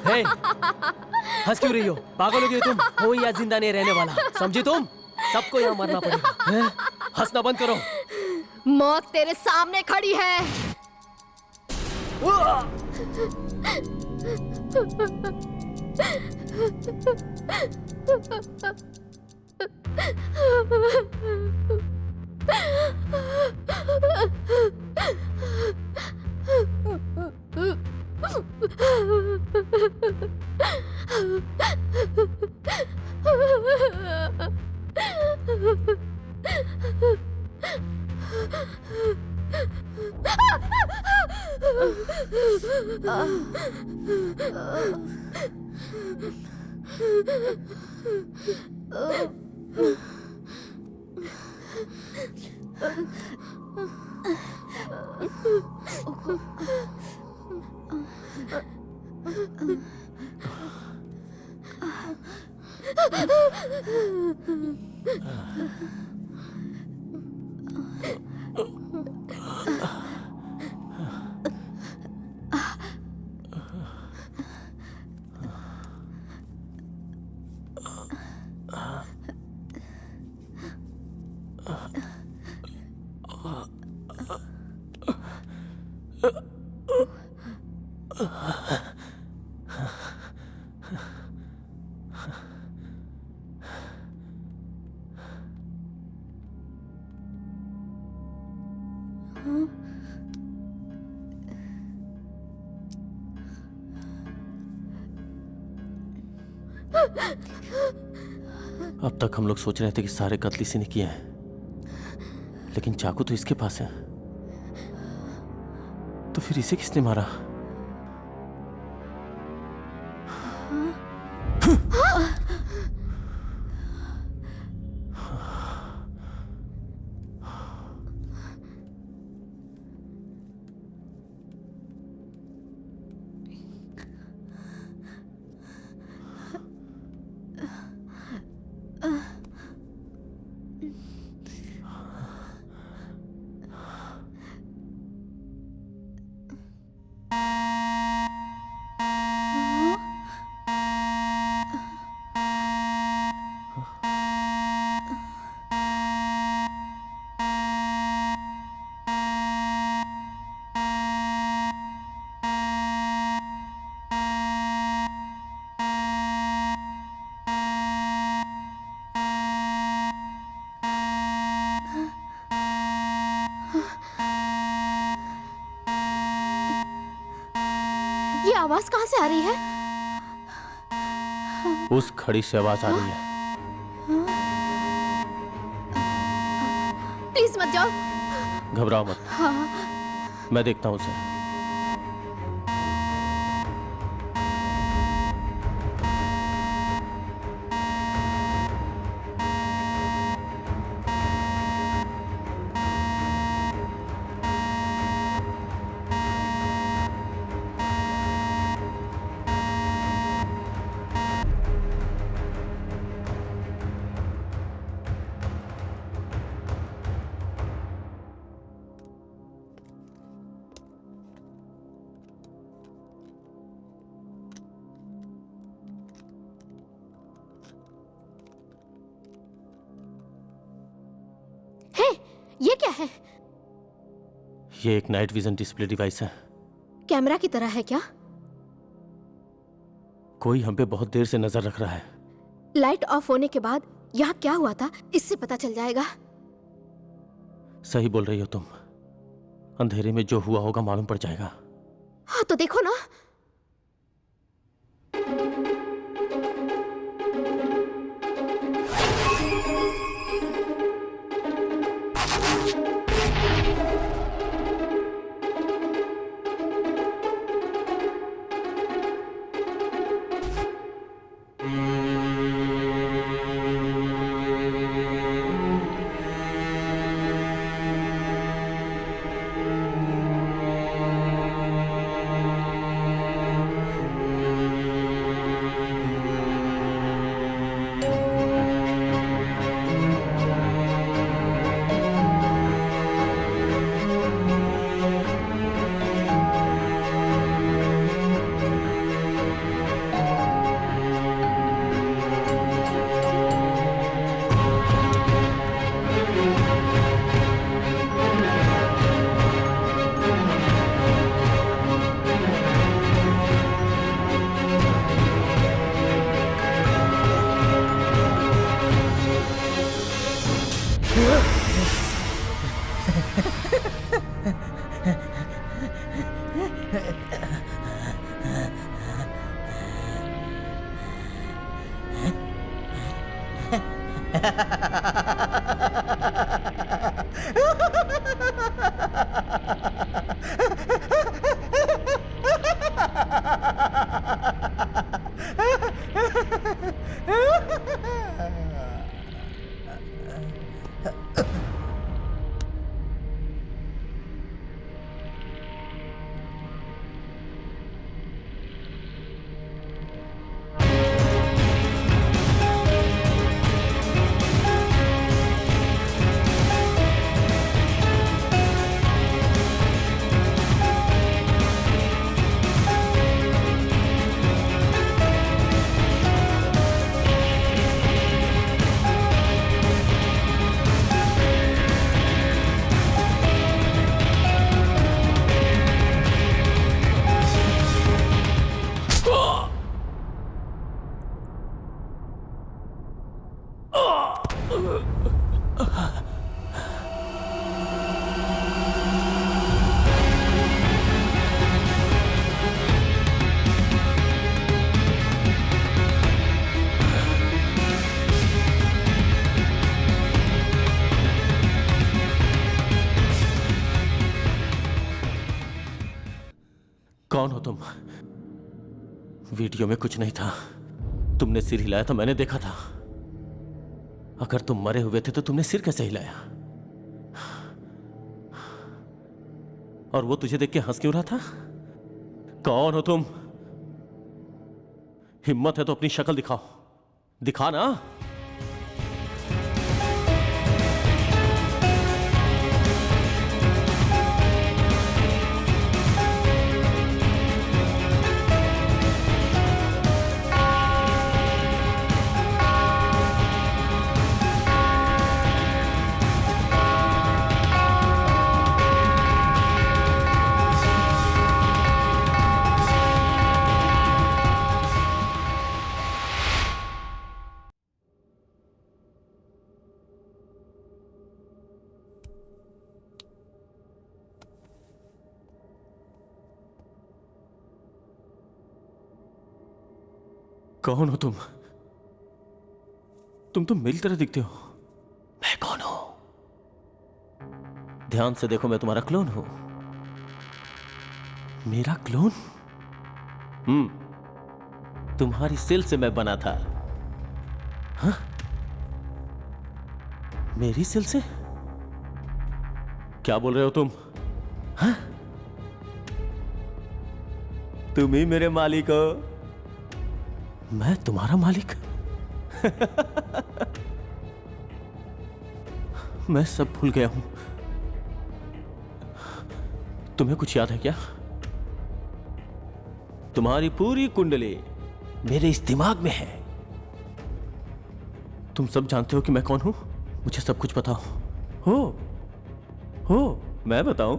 हे, हंस क्यों रही हो? पागल हो गई तुम? कोई यहाँ जिंदा नहीं रहने वाला, समझी तुम? सबको यहाँ मरना पड़ेगा। हंसना बंद करो। मौत तेरे सामने खड़ी है। अब तक हम लोग सोच रहे थे कि सारे कत्ल इसी ने किए हैं, लेकिन चाकू तो इसके पास है, तो फिर इसे किसने मारा? ये आवाज कहाँ से आ रही है? उस खड़ी से आवाज आ रही है। प्लीज मत जाओ। घबराओ मत, मैं देखता हूं उसे। ये क्या है? ये एक नाइट विजन डिस्प्ले डिवाइस है। कैमरा की तरह है क्या? कोई हम पे बहुत देर से नजर रख रहा है। लाइट ऑफ होने के बाद यहाँ क्या हुआ था इससे पता चल जाएगा। सही बोल रही हो तुम, अंधेरे में जो हुआ होगा मालूम पड़ जाएगा। हाँ तो देखो ना। तुम? वीडियो में कुछ नहीं था, तुमने सिर हिलाया था, मैंने देखा था। अगर तुम मरे हुए थे तो तुमने सिर कैसे हिलाया? और वो तुझे देख के हंस क्यों रहा था? कौन हो तुम? हिम्मत है तो अपनी शक्ल दिखाओ, दिखा ना। कौन हो तुम? तुम तो मेरी तरह दिखते हो। मैं कौन हूं? ध्यान से देखो, मैं तुम्हारा क्लोन हूं। मेरा क्लोन? तुम्हारी सेल से मैं बना था। हाँ? मेरी सेल से? क्या बोल रहे हो तुम? हाँ? तुम ही मेरे मालिक हो। मैं तुम्हारा मालिक? मैं सब भूल गया हूं। तुम्हें कुछ याद है क्या? तुम्हारी पूरी कुंडली मेरे इस दिमाग में है। तुम सब जानते हो कि मैं कौन हूं। मुझे सब कुछ बताओ। हो मैं बताऊं?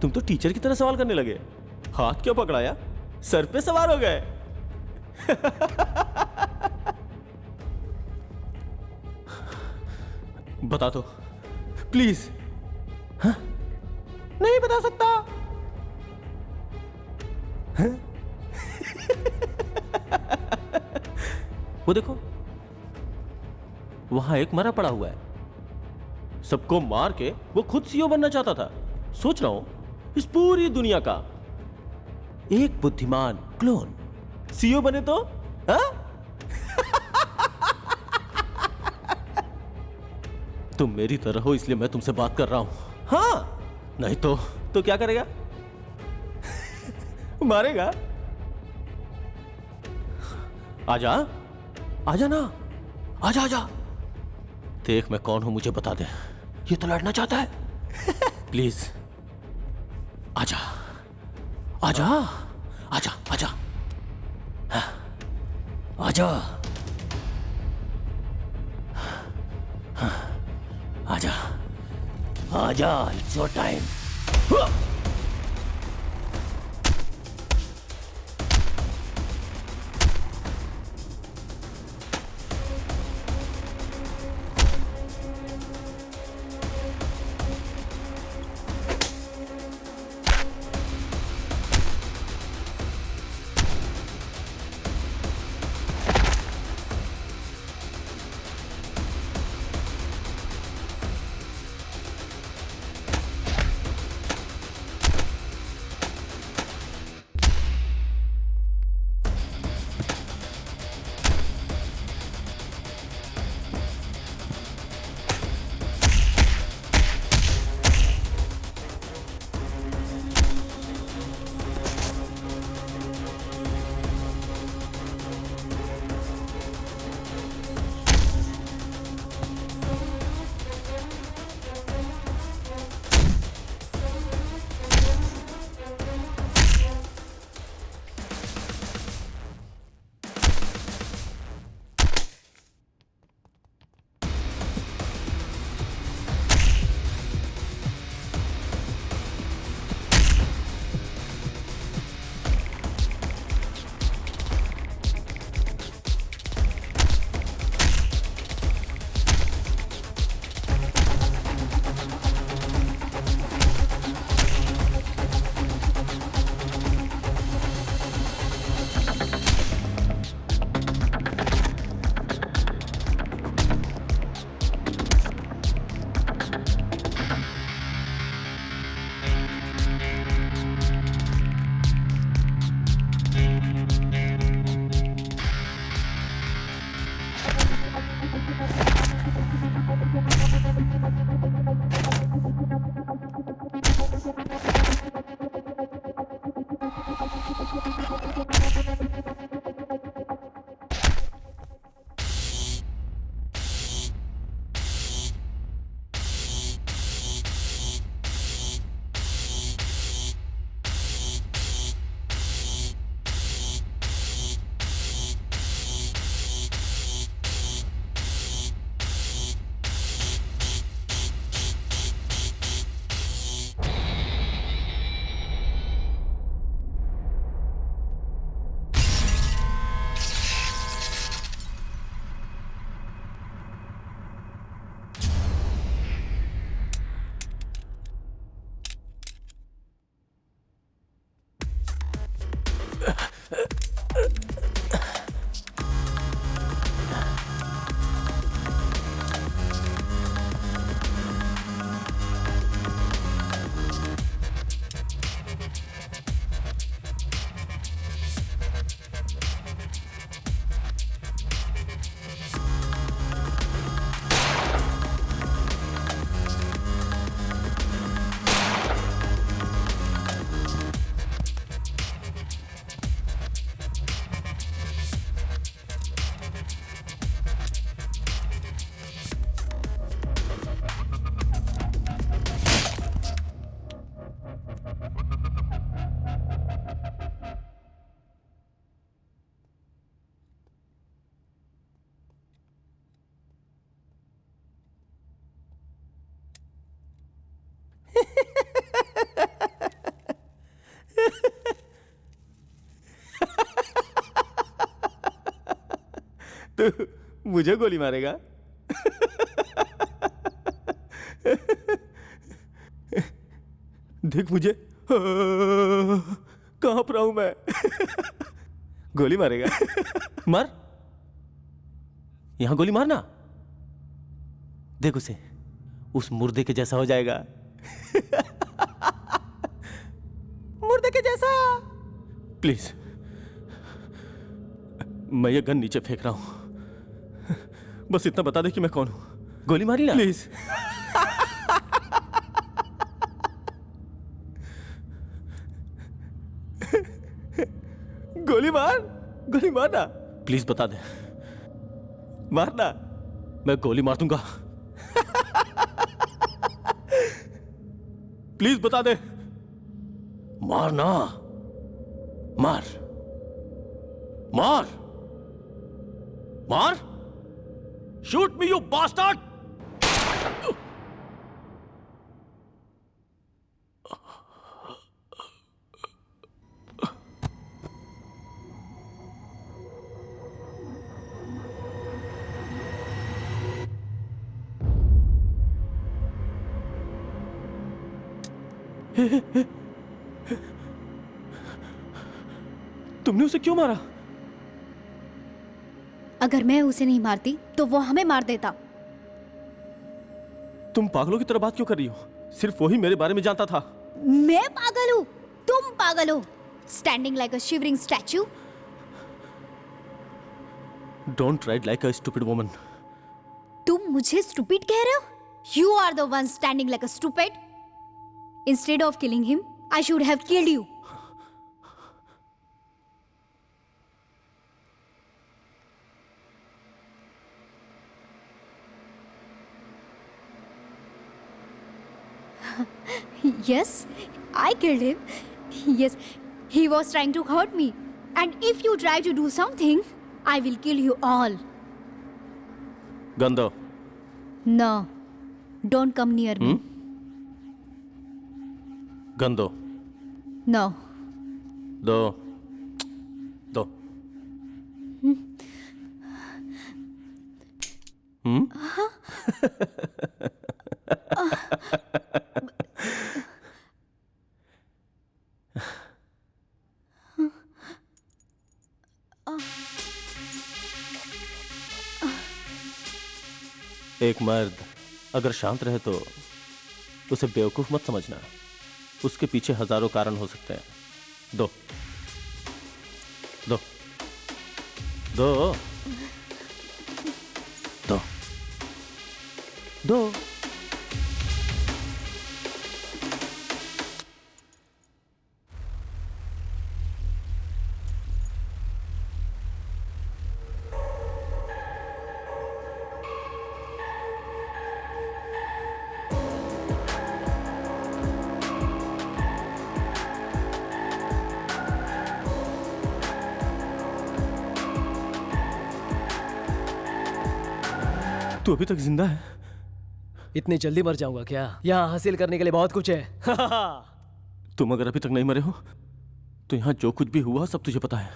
तुम तो टीचर की तरह सवाल करने लगे। हाथ क्यों पकड़ाया? सर पे सवार हो गए। बता दो प्लीज। हाँ? नहीं बता सकता। हाँ? वो देखो, वहां एक मरा पड़ा हुआ है। सबको मार के वो खुद सीईओ बनना चाहता था। सोच रहा हूं, इस पूरी दुनिया का एक बुद्धिमान क्लोन सीईओ बने तो? हाँ? तुम मेरी तरह हो इसलिए मैं तुमसे बात कर रहा हूं। हाँ, नहीं तो क्या करेगा? मारेगा। आजा, आजा ना, आजा आजा। देख मैं कौन हूं, मुझे बता दे। ये तो लड़ना चाहता है। प्लीज आजा, आजा, आजा, आजा, आजा, आजा, आजा, इट्स योर टाइम। तू मुझे गोली मारेगा? देख मुझे, कहां पर हूं मैं? गोली मारेगा? मार, यहां गोली मारना। देख उसे, उस मुर्दे के जैसा हो जाएगा। मुर्दे के जैसा। प्लीज, मैं ये गन नीचे फेंक रहा हूं, बस इतना बता दे कि मैं कौन हूं। गोली मारी ना प्लीज। गोली मार, गोली मारना प्लीज, बता दे। मारना, मैं गोली मार दूंगा। प्लीज बता दे। मारना, मार मार मार। Shoot me you bastard. तुमने उसे क्यों मारा? अगर मैं उसे नहीं मारती तो वो हमें मार देता। तुम पागलों की तरह बात क्यों कर रही हो? सिर्फ वही मेरे बारे में जानता था। मैं पागल हूँ? तुम पागल हो। Standing like a shivering statue. Don't ride like a stupid woman. तुम मुझे स्टूपिड कह रहे हो? You are the one standing like a stupid. Instead of killing him, I should have killed you. Yes, I killed him. Yes, he was trying to hurt me. And if you try to do something, I will kill you all. गंदो। No, don't come near me. गंदो। No. दो दो। एक मर्द अगर शांत रहे तो उसे बेवकूफ मत समझना। उसके पीछे हजारों कारण हो सकते हैं। दो दो दो दो दो। तू अभी तक जिंदा है? इतनी जल्दी मर जाऊंगा क्या? यहाँ हासिल करने के लिए बहुत कुछ है। तुम अगर अभी तक नहीं मरे हो तो यहाँ जो कुछ भी हुआ सब तुझे पता है।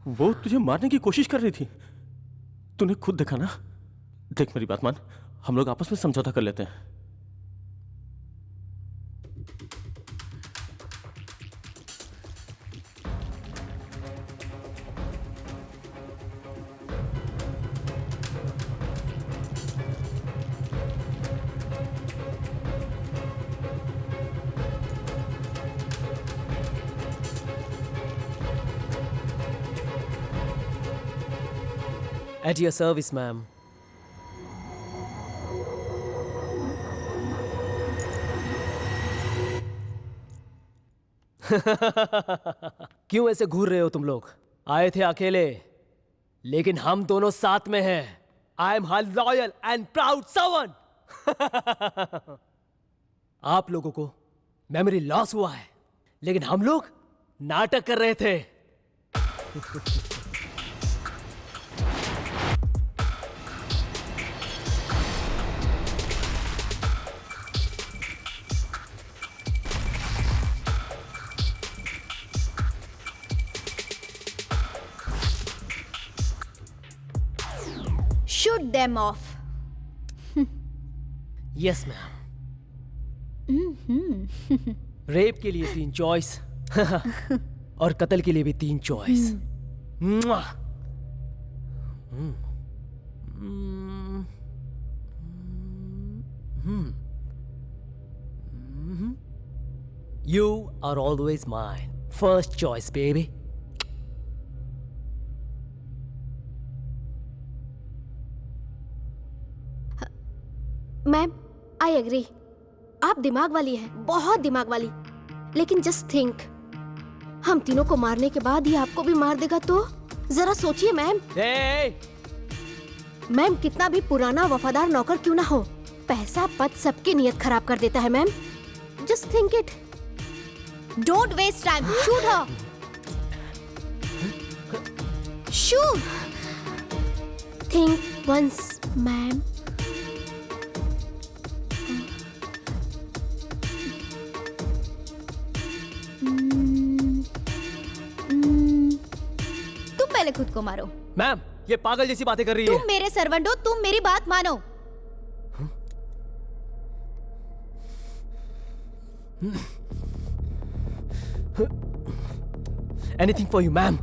वो तुझे मारने की कोशिश कर रही थी, तूने खुद देखा ना। देख मेरी बात मान, हम लोग आपस में समझौता कर लेते हैं। At your service, ma'am. क्यों ऐसे घूर रहे हो तुम लोग? आए थे अकेले, लेकिन हम दोनों साथ में हैं। I am her loyal and proud servant. आप लोगों को मेमोरी लॉस हुआ है, लेकिन हम लोग नाटक कर रहे थे। them off. Yes ma'am. Rape के लिए 3 चॉइस और कत्ल के लिए भी 3 choice. You are always mine. First choice, baby. Ma'am, I agree. आप दिमाग वाली हैं, बहुत दिमाग वाली। लेकिन जस्ट थिंक, हम तीनों को मारने के बाद ही आपको भी मार देगा तो जरा सोचिए मैम। Hey! मैम, कितना भी पुराना वफादार नौकर क्यों ना हो, पैसा पद सबकी नीयत खराब कर देता है ma'am. Just think it. Don't waste time. Shoot her. Shoot. Think once, ma'am. तुम पहले खुद को मारो। मैम, ये पागल जैसी बातें कर रही है। तुम मेरे सर्वेंट हो, तुम मेरी बात मानो। Anything for you, ma'am.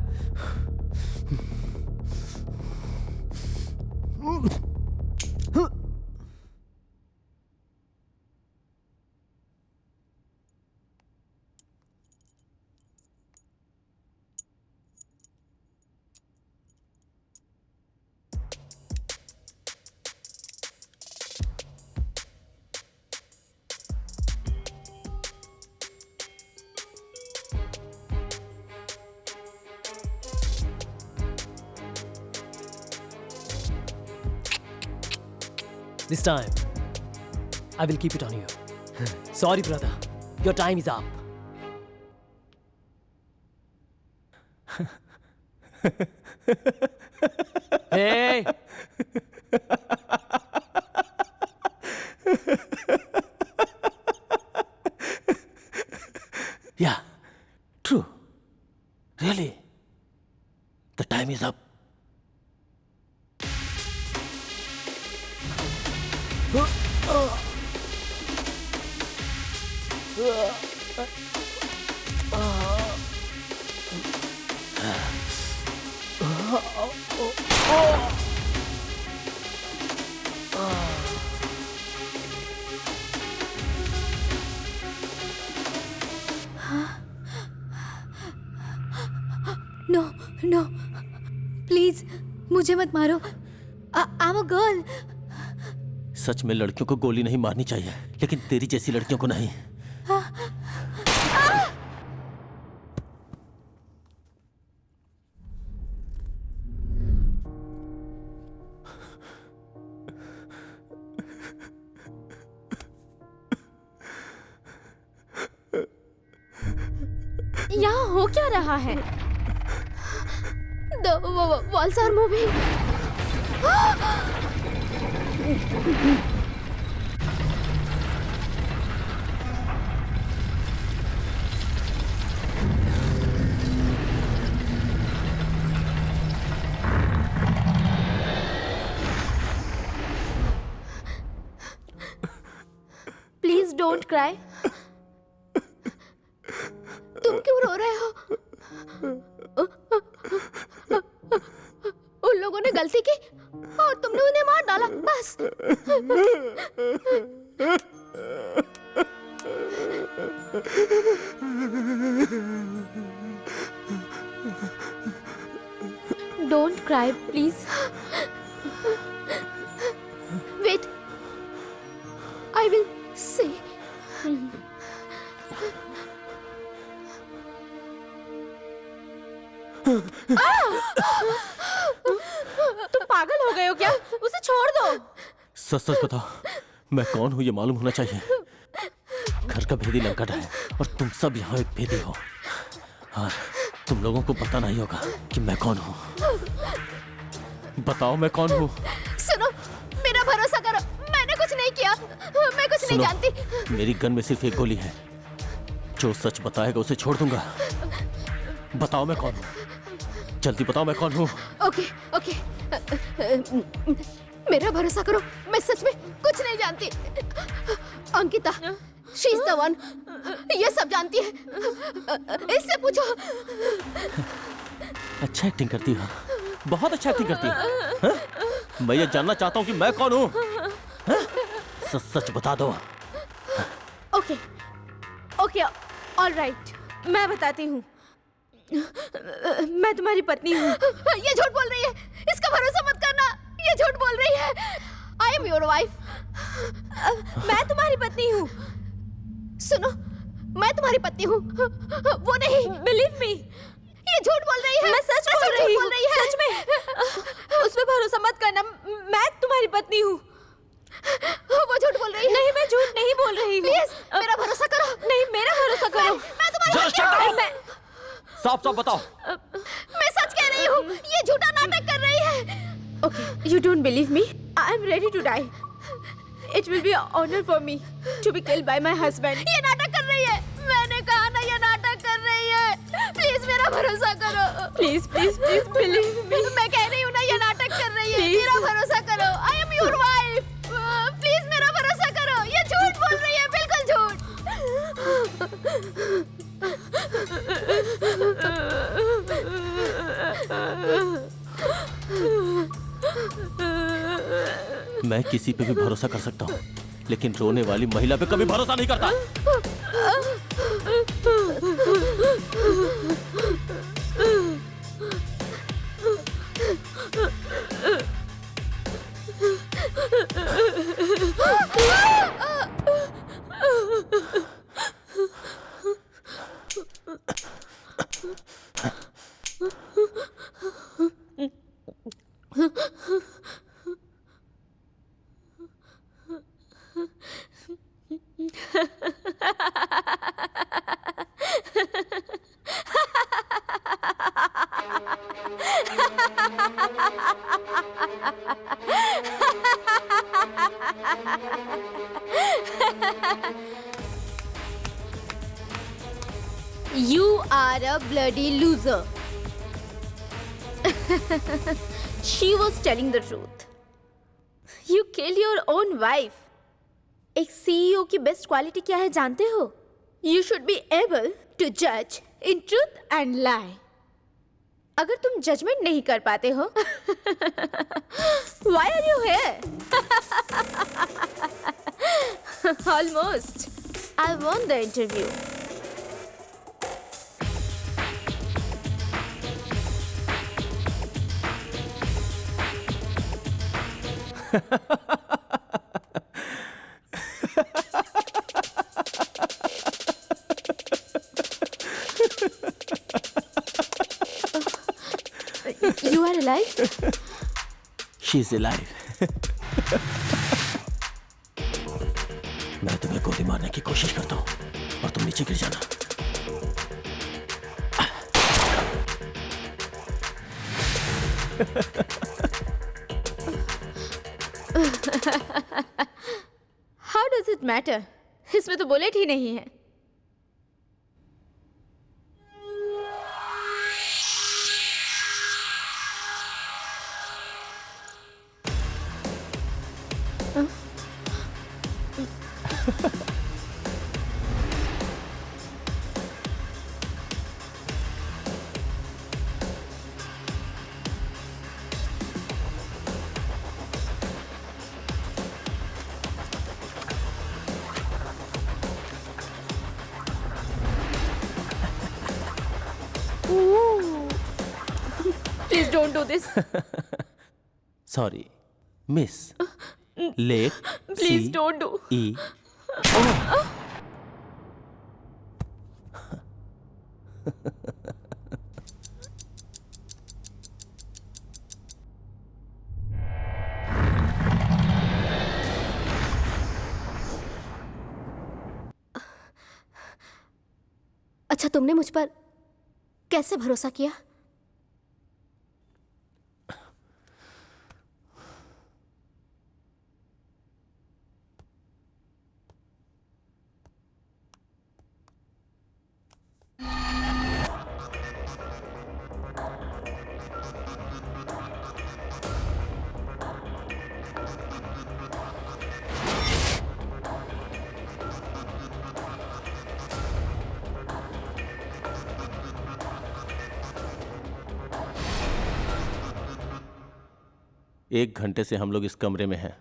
This time, I will keep it on you. Sorry, brother. Your time is up. Hey! Yeah, true. Really? The time is up. No, no. Please, मुझे मत मारो। I'm a girl. सच में लड़कियों को गोली नहीं मारनी चाहिए, लेकिन तेरी जैसी लड़कियों को नहीं। यहाँ हो क्या रहा है? The walls are moving. Please don't cry. तुम क्यों रो रहे हो? उन लोगों ने गलती की और तुमने उन्हें मार डाला, बस। Don't cry, please. Wait. I will say. तुम पागल हो गए हो क्या? उसे छोड़ दो। सच सच बताओ, मैं कौन हूँ ये मालूम होना चाहिए। घर का भेदी लंकाटा है और तुम सब यहाँ एक भेदी हो, और तुम लोगों को पता नहीं होगा कि मैं कौन हूँ। बताओ मैं कौन हूँ। सुनो, मेरा भरोसा करो, मैंने कुछ नहीं किया, मैं कुछ नहीं जानती। मेरी गन में सिर्फ एक गोली है, जो सच बताएगा उसे छोड़ दूंगा। बताओ मैं कौन हूँ, जल्दी बताओ मैं कौन हूँ। ओके ओके, मेरा भरोसा करो, मैं सच में कुछ नहीं जानती। Ankita, she is the one, ये सब जानती है, इससे पूछो। अच्छा एक्टिंग करती हो, बहुत अच्छा एक्टिंग करती हो। मैं ये जानना चाहता हूँ कि मैं कौन हूँ। सच सच बता दो। ओके ओके, ऑल राइट, मैं बताती हूँ। मैं तुम्हारी पत्नी हूँ। ये झूठ बोल रही है, इसका भरोसा मत करना, ये झूठ बोल रही है। I am your wife. मैं तुम्हारी पत्नी हूँ। सुनो, मैं तुम्हारी पत्नी हूँ, वो नहीं। बिलीव मी, ये झूठ बोल रही है। मैं सच बोल रही हूँ, सच में। उस पे भरोसा मत करना, मैं तुम्हारी पत्नी हूँ। वो झूठ बोल रही है। नहीं, मैं झूठ नहीं बोल रही हूँ। प्लीज मेरा भरोसा करो। नहीं, मेरा भरोसा करो। मैं तुम्हारी पत्नी हूँ। साफ साफ बताओ। मैं सच कह रही हूँ, ये झूठा नाटक कर रही है। Okay, you don't believe me? I am ready to die. It will be an honor for me to be killed by my husband. ये नाटक कर रही है। मैंने कहा ना, ये नाटक कर रही है। प्लीज मेरा भरोसा करो। Please please please believe me. मैं कह रही हूँ ना, ये नाटक कर रही है। मेरा भरोसा करो। I am your wife. Please मेरा भरोसा करो। ये झूठ बोल रही है, बिल्कुल झूठ। मैं किसी पे भी भरोसा कर सकता हूँ, लेकिन रोने वाली महिला पे कभी भरोसा नहीं करता। You are a bloody loser. She was telling the truth. You killed your own wife. एक CEO की बेस्ट क्वालिटी क्या है जानते हो? You should be able to judge in truth and lie. अगर तुम जजमेंट नहीं कर पाते हो, why are you here? Almost. I won the interview. You are alive? She's alive. मैं तुम्हें गोली मारने की कोशिश करता हूँ और तुम नीचे गिर जाना। How does it matter? इसमें तो बुलेट ही नहीं है। Please don't do this. Sorry, Miss. Late. Please C don't do. E. अच्छा, तुमने मुझ पर कैसे भरोसा किया? 1 घंटे से हम लोग इस कमरे में हैं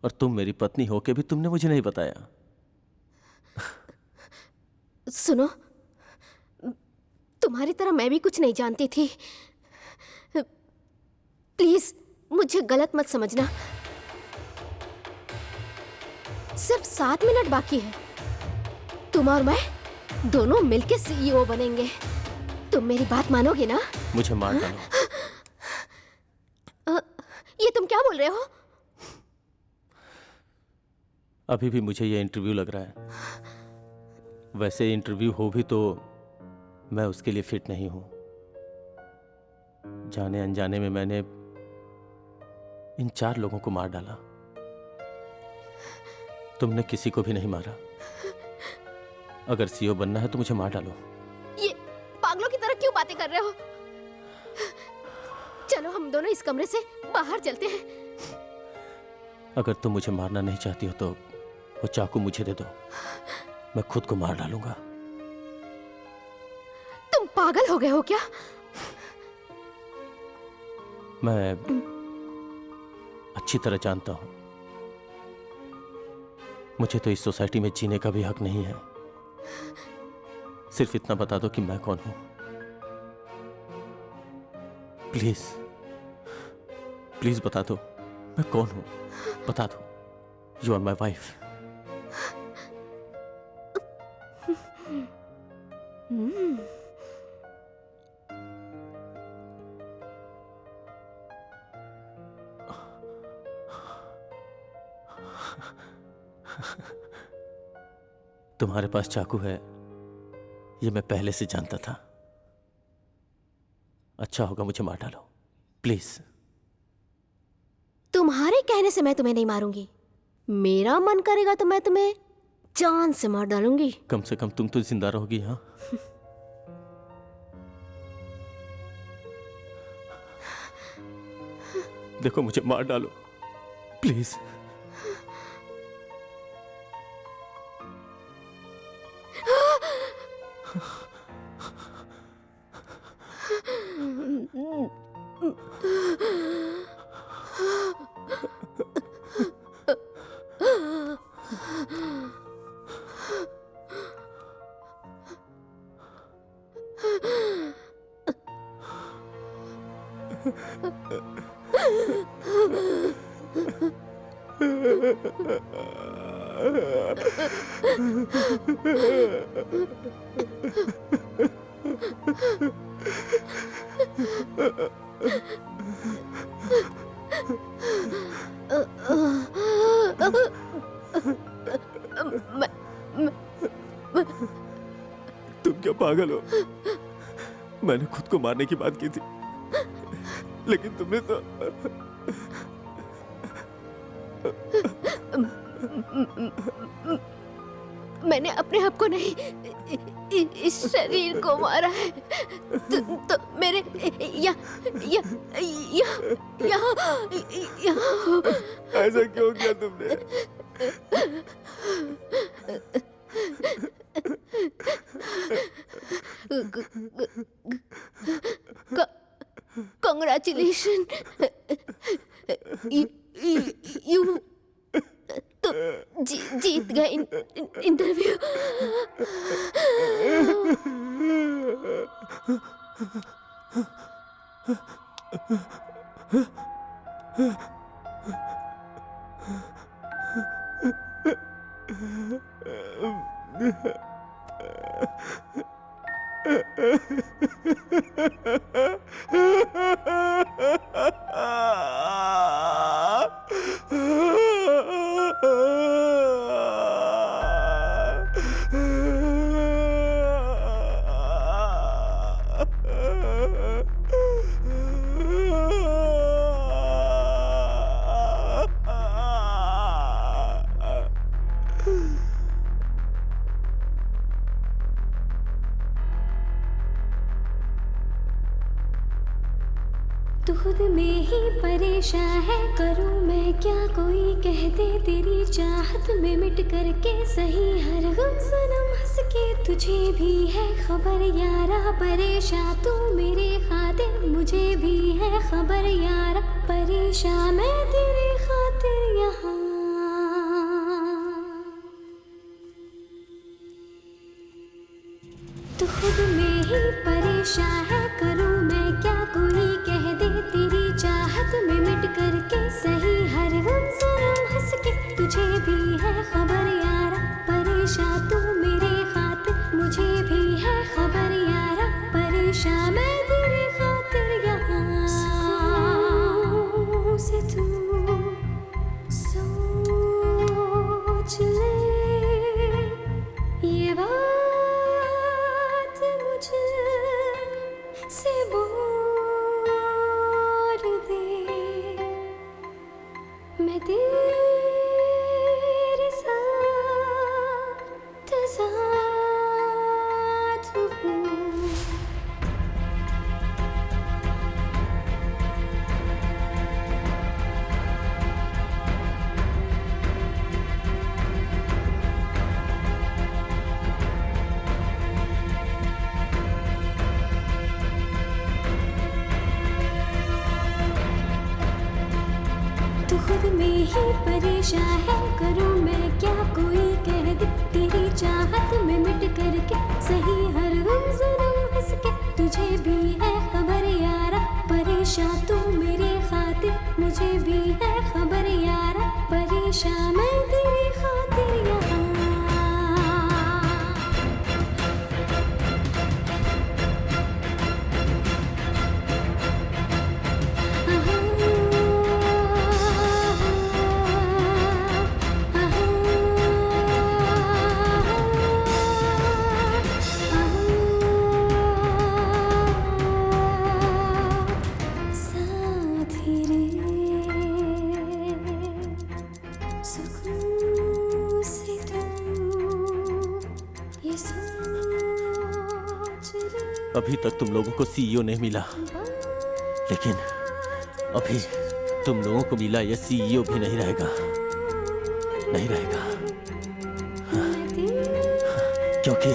और तुम मेरी पत्नी होके भी तुमने मुझे नहीं बताया। सुनो, तुम्हारी तरह मैं भी कुछ नहीं जानती थी। प्लीज मुझे गलत मत समझना। सिर्फ 7 मिनट बाकी है। तुम और मैं दोनों मिलके सीईओ बनेंगे। तुम मेरी बात मानोगे ना? मुझे मार डालो। ये तुम क्या बोल रहे हो? अभी भी मुझे ये इंटरव्यू लग रहा है। वैसे इंटरव्यू हो भी तो मैं उसके लिए फिट नहीं हूं। जाने अनजाने में मैंने इन 4 लोगों को मार डाला। तुमने किसी को भी नहीं मारा। अगर सीईओ बनना है तो मुझे मार डालो। ये पागलों की तरह क्यों बातें कर रहे हो? चलो हम दोनों इस कमरे से बाहर चलते हैं। अगर तुम मुझे मारना नहीं चाहती हो तो वो चाकू मुझे दे दो, मैं खुद को मार डालूंगा। तुम पागल हो गए हो क्या? मैं अच्छी तरह जानता हूं, मुझे तो इस सोसाइटी में जीने का भी हक नहीं है। सिर्फ इतना बता दो कि मैं कौन हूं। प्लीज प्लीज बता दो मैं कौन हूं। बता दो। You are my wife. तुम्हारे पास चाकू है ये मैं पहले से जानता था। अच्छा होगा मुझे मार डालो प्लीज। तुम्हारे कहने से मैं तुम्हें नहीं मारूंगी। मेरा मन करेगा तो मैं तुम्हें जान से मार डालूंगी। कम से कम तुम तो जिंदा रहोगी। हाँ देखो मुझे मार डालो प्लीज। तुम क्या पागल हो? मैंने खुद को मारने की बात की थी लेकिन तुमने तो मैंने अपने आप को नहीं इस शरीर को मारा है। तो मेरे ऐसा क्यों किया तुमने? Congratulations, you तो जीत गए इंटरव्यू। खुद में ही परेशान है, करूं मैं क्या, कोई कह दे तेरी चाहत में मिट करके सही, हर गम सनम हंस के तुझे भी है खबर यारा, परेशान तू मेरे खातिर, मुझे भी है खबर यारा, परेशान मैं तेरे खातिर यहाँ। तू खुद में ही परेशान है, करूं मैं क्या, कोई कह दे तेरी चाहत में मिट करके सही, हर गम सनम हंस के तुझे भी है खबर यारा, परेशान तू मेरे खातिर, मुझे भी है खबर यारा, परेशान मैं तेरे खातिर यहाँ। से तू सोच ले ये बात मुझे से बोल दे, मैं तेरे साथ साथ हूँ। खुद में ही परेशान है, करूं मैं क्या, कोई कह दे तेरी चाहत में मिट करके सही, हर गम सनम हंस के तुझे भी है खबर यारा, परेशान तू मेरे खातिर, मुझे भी है खबर यारा, परेशान मैं तेरे खातिर यहाँ। अभी तक तुम लोगों को सीईओ नहीं मिला, लेकिन अभी तुम लोगों को मिला यह सीईओ भी नहीं रहेगा, नहीं रहेगा, क्योंकि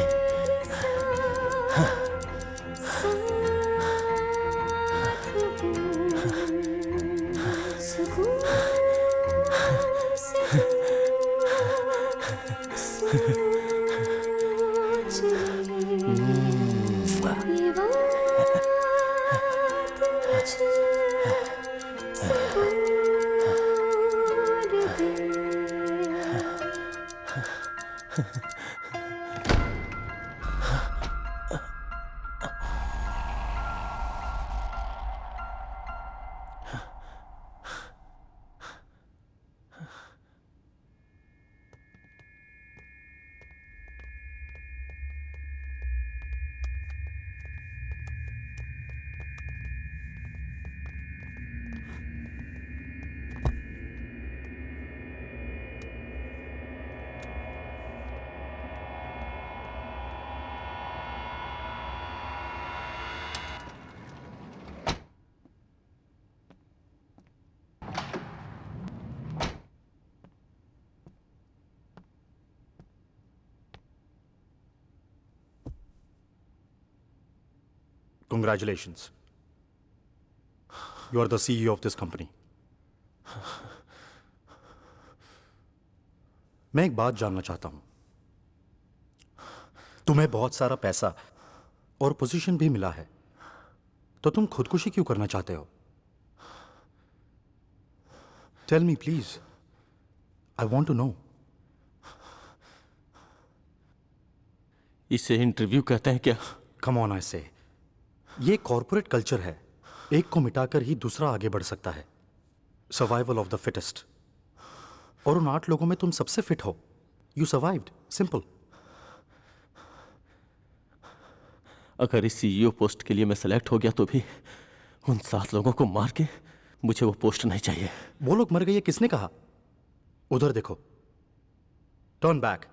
Congratulations. You are the CEO of this company. मैं एक बात जानना चाहता हूं। तुम्हें बहुत सारा पैसा और पोजीशन भी मिला है, तो तुम खुदकुशी क्यों करना चाहते हो? Tell me please. I want to know. इसे इंटरव्यू कहते हैं क्या? Come on, I say. ये कॉर्पोरेट कल्चर है, एक को मिटाकर ही दूसरा आगे बढ़ सकता है। Survival of the fittest. और उन 8 लोगों में तुम सबसे फिट हो। You survived, simple. अगर इस सीईओ पोस्ट के लिए मैं सेलेक्ट हो गया तो भी उन 7 लोगों को मार के मुझे वो पोस्ट नहीं चाहिए। वो लोग मर गए, किसने कहा? उधर देखो, टर्न बैक।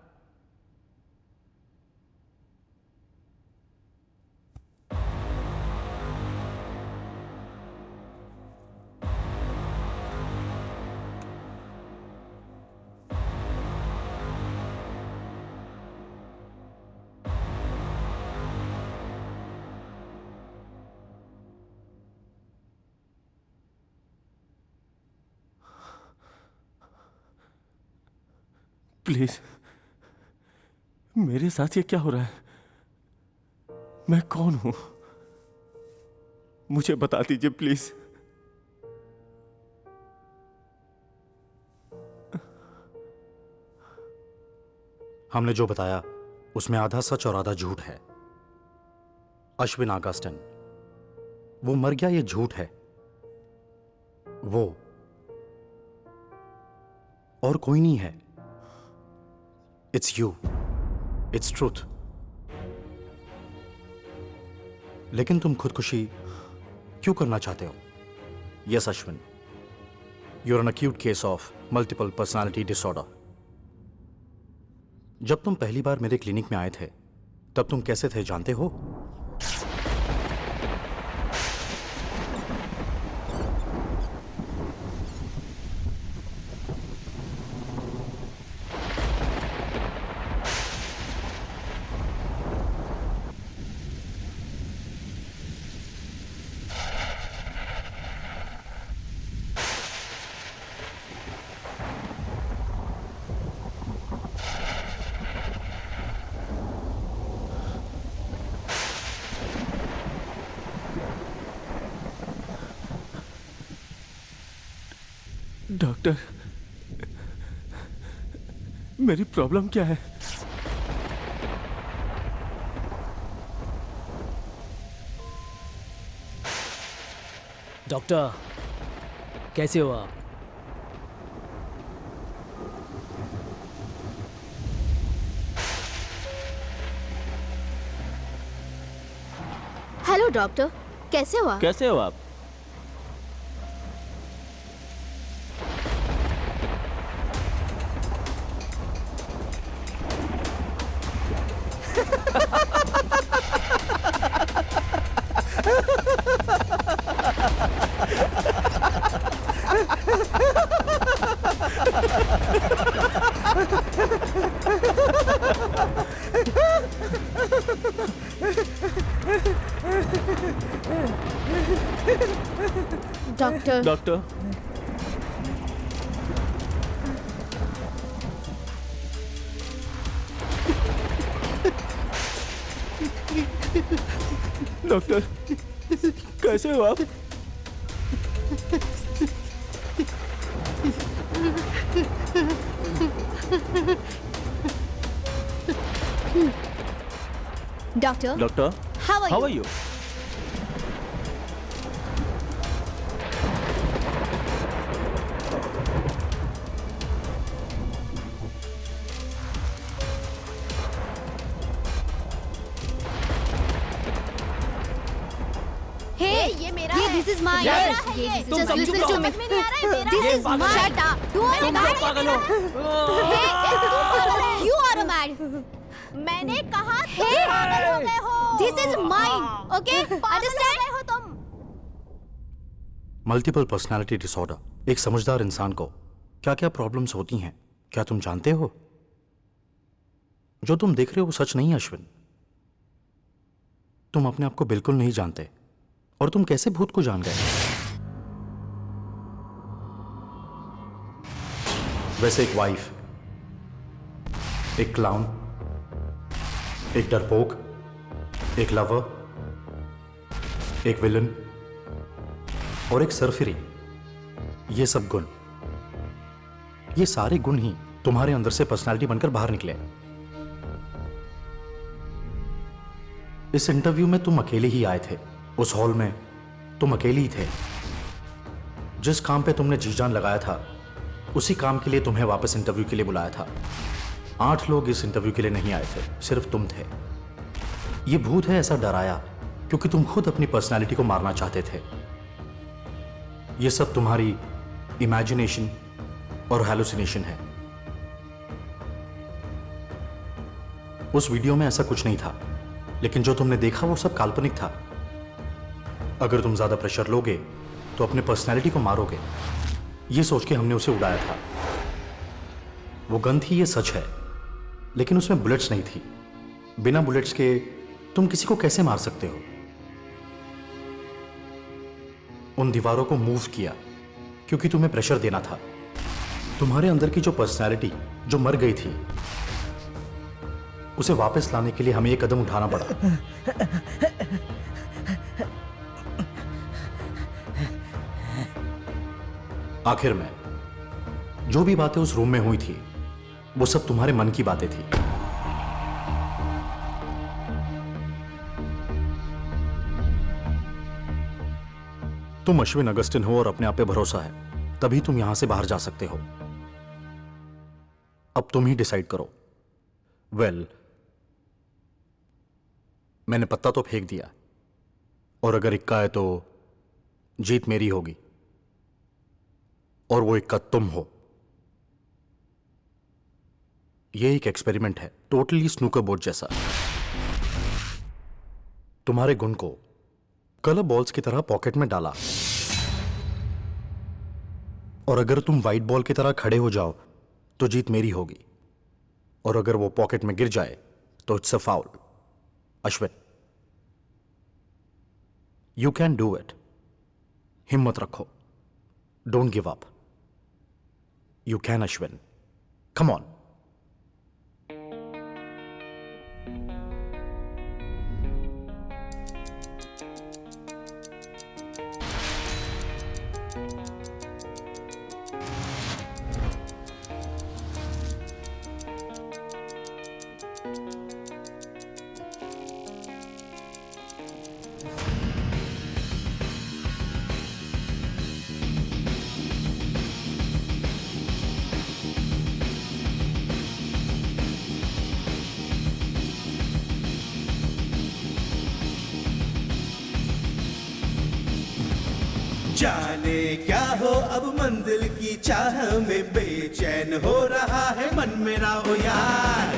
प्लीज, मेरे साथ ये क्या हो रहा है? मैं कौन हूं? मुझे बता दीजिए प्लीज। हमने जो बताया उसमें आधा सच और आधा झूठ है। अश्विन आगास्टन, वो मर गया, ये झूठ है। वो और कोई नहीं है। It's you, it's truth. लेकिन तुम खुदकुशी क्यों करना चाहते हो? Yes Ashwin, you are an acute case of multiple personality disorder. जब तुम पहली बार मेरे क्लिनिक में आए थे तब तुम कैसे थे जानते हो? डॉक्टर, मेरी प्रॉब्लम क्या है? डॉक्टर, कैसे हो आप? हेलो डॉक्टर, कैसे हो आप? कैसे हो आप? डॉक्टर, डॉक्टर, डॉक्टर, कैसे हो आप? Doctor, doctor, how how are you? ये मेरा है। This is mine. तुम Just समझो listen तो। to me। में नहीं आ रहा है मेरा This है। is mine. Shut up। तुम लोग पागल हो। You are mad. मैंने कहा तुम पागल हो गए हो। This is mine. Okay? पागल हो गए हो तुम। मल्टीपल पर्सनालिटी डिसऑर्डर एक समझदार इंसान को क्या क्या प्रॉब्लम्स होती हैं क्या तुम जानते हो? जो तुम देख रहे हो वो सच नहीं है अश्विन। तुम अपने आप को बिल्कुल नहीं जानते। और तुम कैसे भूत को जान गए? वैसे एक वाइफ, एक क्लाउन, एक डरपोक, एक लवर, एक विलन और एक सरफिरी, ये सब गुण, ये सारे गुण ही तुम्हारे अंदर से पर्सनालिटी बनकर बाहर निकले। इस इंटरव्यू में तुम अकेले ही आए थे। उस हॉल में तुम अकेले ही थे। जिस काम पे तुमने जी जान लगाया था उसी काम के लिए तुम्हें वापस इंटरव्यू के लिए बुलाया था। 8 लोग इस इंटरव्यू के लिए नहीं आए थे, सिर्फ तुम थे। ये भूत है ऐसा डराया क्योंकि तुम खुद अपनी पर्सनालिटी को मारना चाहते थे। ये सब तुम्हारी इमेजिनेशन और हैलुसिनेशन है। उस वीडियो में ऐसा कुछ नहीं था, लेकिन जो तुमने देखा वो सब काल्पनिक था। अगर तुम ज्यादा प्रेशर लोगे तो अपने पर्सनैलिटी को मारोगे, ये सोच के हमने उसे उड़ाया था। वो गन थी, ये सच है, लेकिन उसमें बुलेट्स नहीं थी। बिना बुलेट्स के तुम किसी को कैसे मार सकते हो? उन दीवारों को मूव किया क्योंकि तुम्हें प्रेशर देना था। तुम्हारे अंदर की जो पर्सनैलिटी जो मर गई थी, उसे वापस लाने के लिए हमें ये कदम उठाना पड़ा। आखिर में जो भी बातें उस रूम में हुई थी वो सब तुम्हारे मन की बातें थी। तुम अश्विन अगस्टिन हो और अपने आप पे भरोसा है, तभी तुम यहां से बाहर जा सकते हो। अब तुम ही डिसाइड करो। वेल, मैंने पत्ता तो फेंक दिया, और अगर इक्का है तो जीत मेरी होगी, और वो इक्का तुम हो। ये एक एक्सपेरिमेंट है, टोटली स्नूकर बोर्ड जैसा। तुम्हारे गुण को कलर बॉल्स की तरह पॉकेट में डाला, और अगर तुम व्हाइट बॉल की तरह खड़े हो जाओ तो जीत मेरी होगी, और अगर वो पॉकेट में गिर जाए तो it's a foul. Ashwin, you can do it. हिम्मत रखो, don't give up. You can Ashwin, come on. जाने क्या हो अब मंजिल की चाह में बेचैन हो रहा है मन मेरा ओ यार।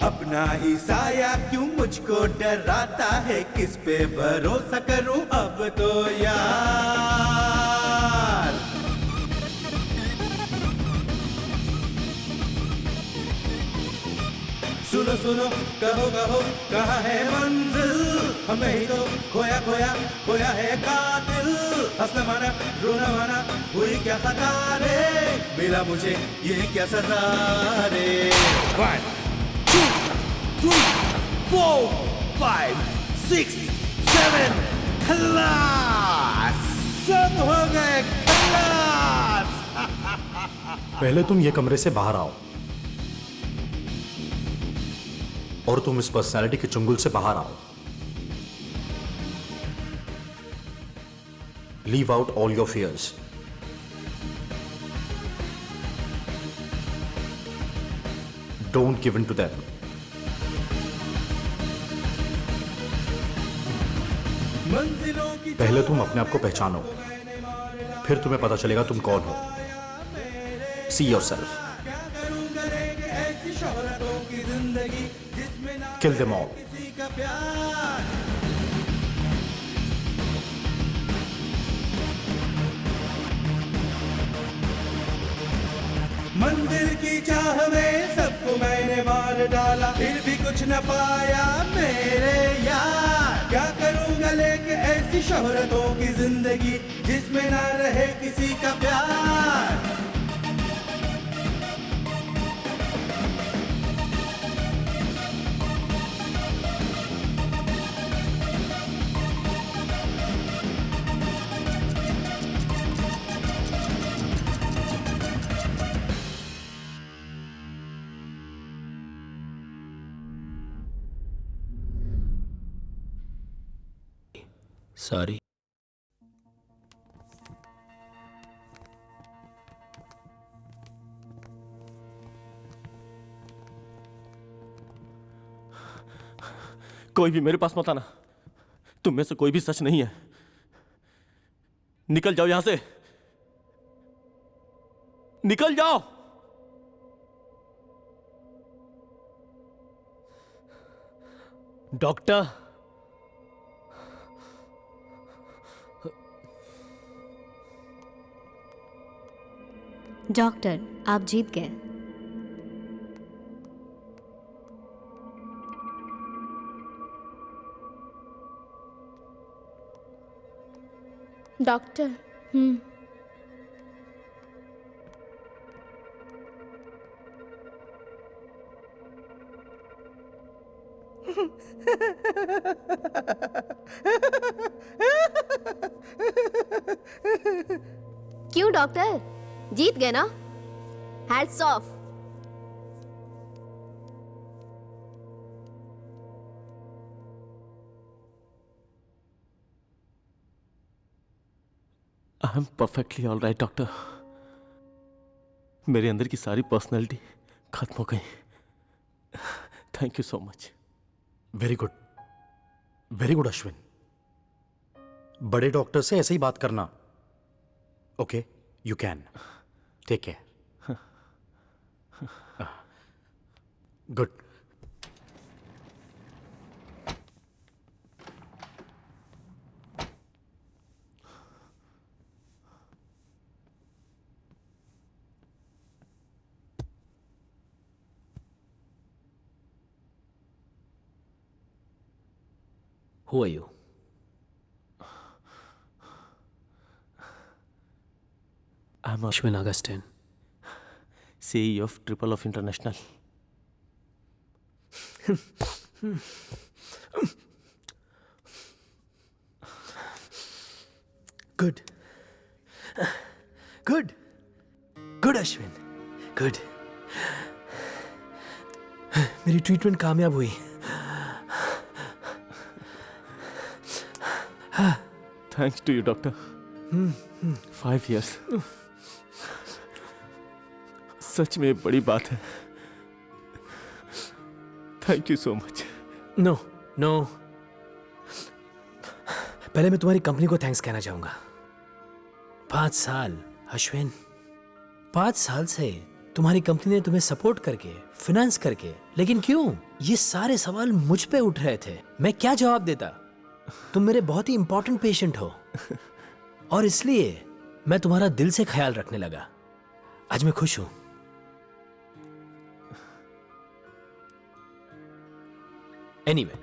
अपना ही साया क्यों मुझको डराता है, किस पे भरोसा करूं अब तो यार। सुनो सुनो कहो कहो कहाँ है मंजिल, हमें ही तो खोया खोया खोया है कातिल। हंसना माना रोना माना हुई क्या खता रे, मिला मुझे ये क्या सजा रे। 1 2 3 4 5 6 7 खलास, सब हो गए खलास। पहले तुम ये कमरे से बाहर आओ, और तुम इस पर्सनैलिटी के चुंगल से बाहर आओ। Leave out all your fears. Don't give in to them. पहले तुम अपने आप को पहचानो, फिर तुम्हें पता चलेगा तुम कौन हो। See yourself. Kill them all. मंदिर की चाह में सबको मैंने मार डाला, फिर भी कुछ न पाया मेरे यार। क्या करूंगा लेके ऐसी शोहरतों की जिंदगी जिसमें ना रहे किसी का प्यार। सॉरी। कोई भी मेरे पास मत आना, तुम में से कोई भी सच नहीं है। निकल जाओ यहां से, निकल जाओ। डॉक्टर, डॉक्टर आप जीत गए। डॉक्टर क्यों डॉक्टर, जीत गए ना? Hats off. I am perfectly all right doctor. मेरे अंदर की सारी पर्सनैलिटी खत्म हो गई। Thank you so much. Very good Ashwin. बड़े डॉक्टर से ऐसे ही बात करना। Okay, you can take care. Good. Who are you? I'm Ashwin Augustine. CEO of Triple of International. Good. Good. Good Ashwin. Good. मेरी ट्रीटमेंट कामयाब हुई। Thanks to you, doctor. 5 years. सच में बड़ी बात है। Thank you so much. No पहले मैं तुम्हारी कंपनी को थैंक्स कहना चाहूंगा। 5 साल अश्विन, 5 साल से तुम्हारी कंपनी ने तुम्हें सपोर्ट करके, फिनेंस करके, लेकिन क्यों? ये सारे सवाल मुझ पे उठ रहे थे। मैं क्या जवाब देता? तुम मेरे बहुत ही इंपॉर्टेंट पेशेंट हो और इसलिए मैं तुम्हारा दिल से ख्याल रखने लगा। आज मैं खुश हूं। एनीवे,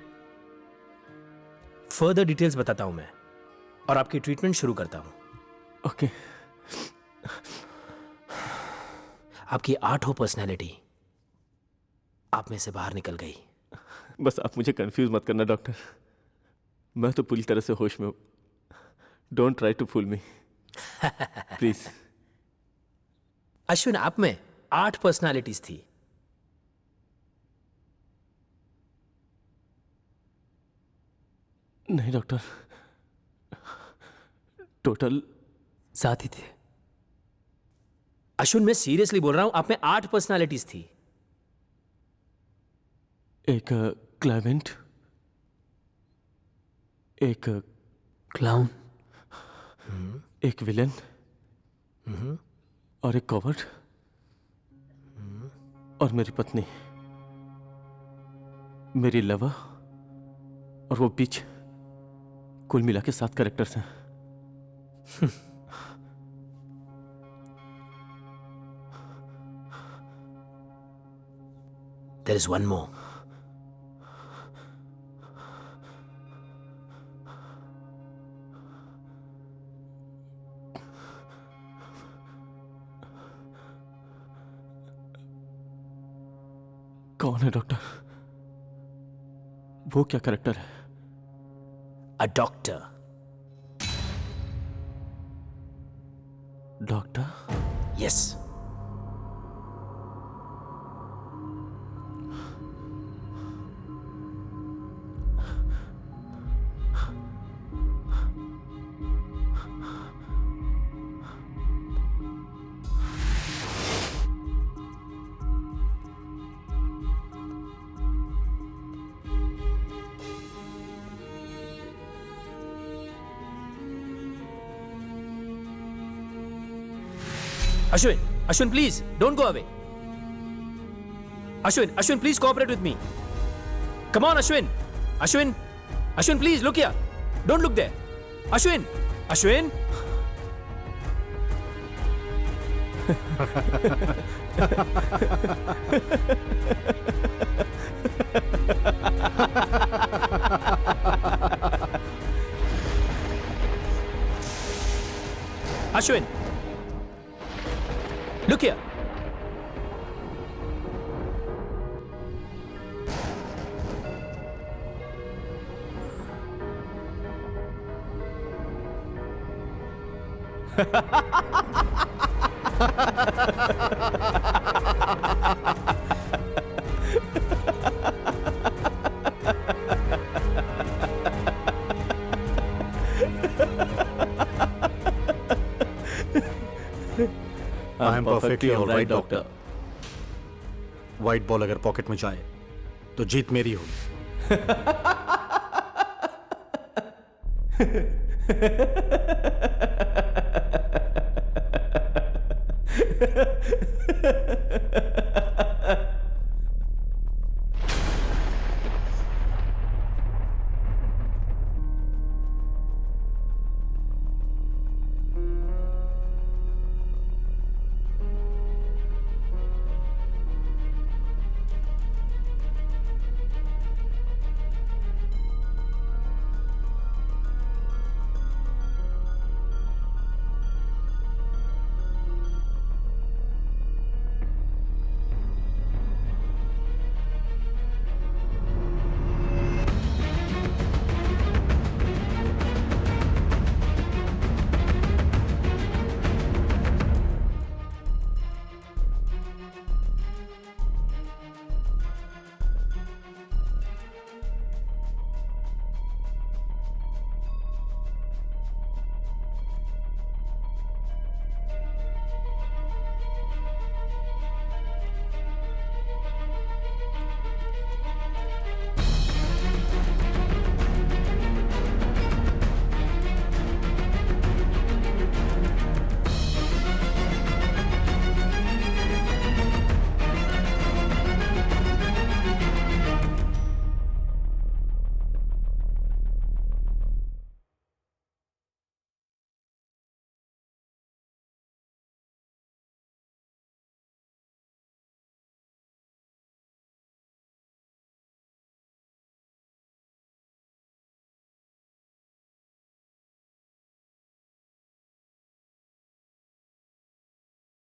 फर्दर डिटेल्स बताता हूं मैं और आपकी ट्रीटमेंट शुरू करता हूं। ओके। आपकी 8 पर्सनैलिटी आप में से बाहर निकल गई। बस आप मुझे कंफ्यूज मत करना डॉक्टर। मैं तो पूरी तरह से होश में हूं। Don't try to fool me please. Ashwin, आप में 8 पर्सनालिटीज थी। नहीं डॉक्टर, टोटल 7 ही थे। अश्विन, मैं सीरियसली बोल रहा हूं, आप में 8 पर्सनालिटीज थी। एक क्लाइमेंट, एक क्लाउन, एक विलन और एक कॉवर्ड और मेरी पत्नी, मेरी लवर और वो बीच। कुल मिला के 7 कैरेक्टर्स हैं। There is one more. कौन है डॉक्टर? वो क्या कैरेक्टर है? A doctor. Doctor? Yes. Ashwin, please, don't go away. Ashwin, please cooperate with me. Come on, Ashwin, please, look here. Don't look there. Ashwin. Ashwin, look here. I am perfectly alright doctor. White ball अगर pocket में जाए तो जीत मेरी होगी।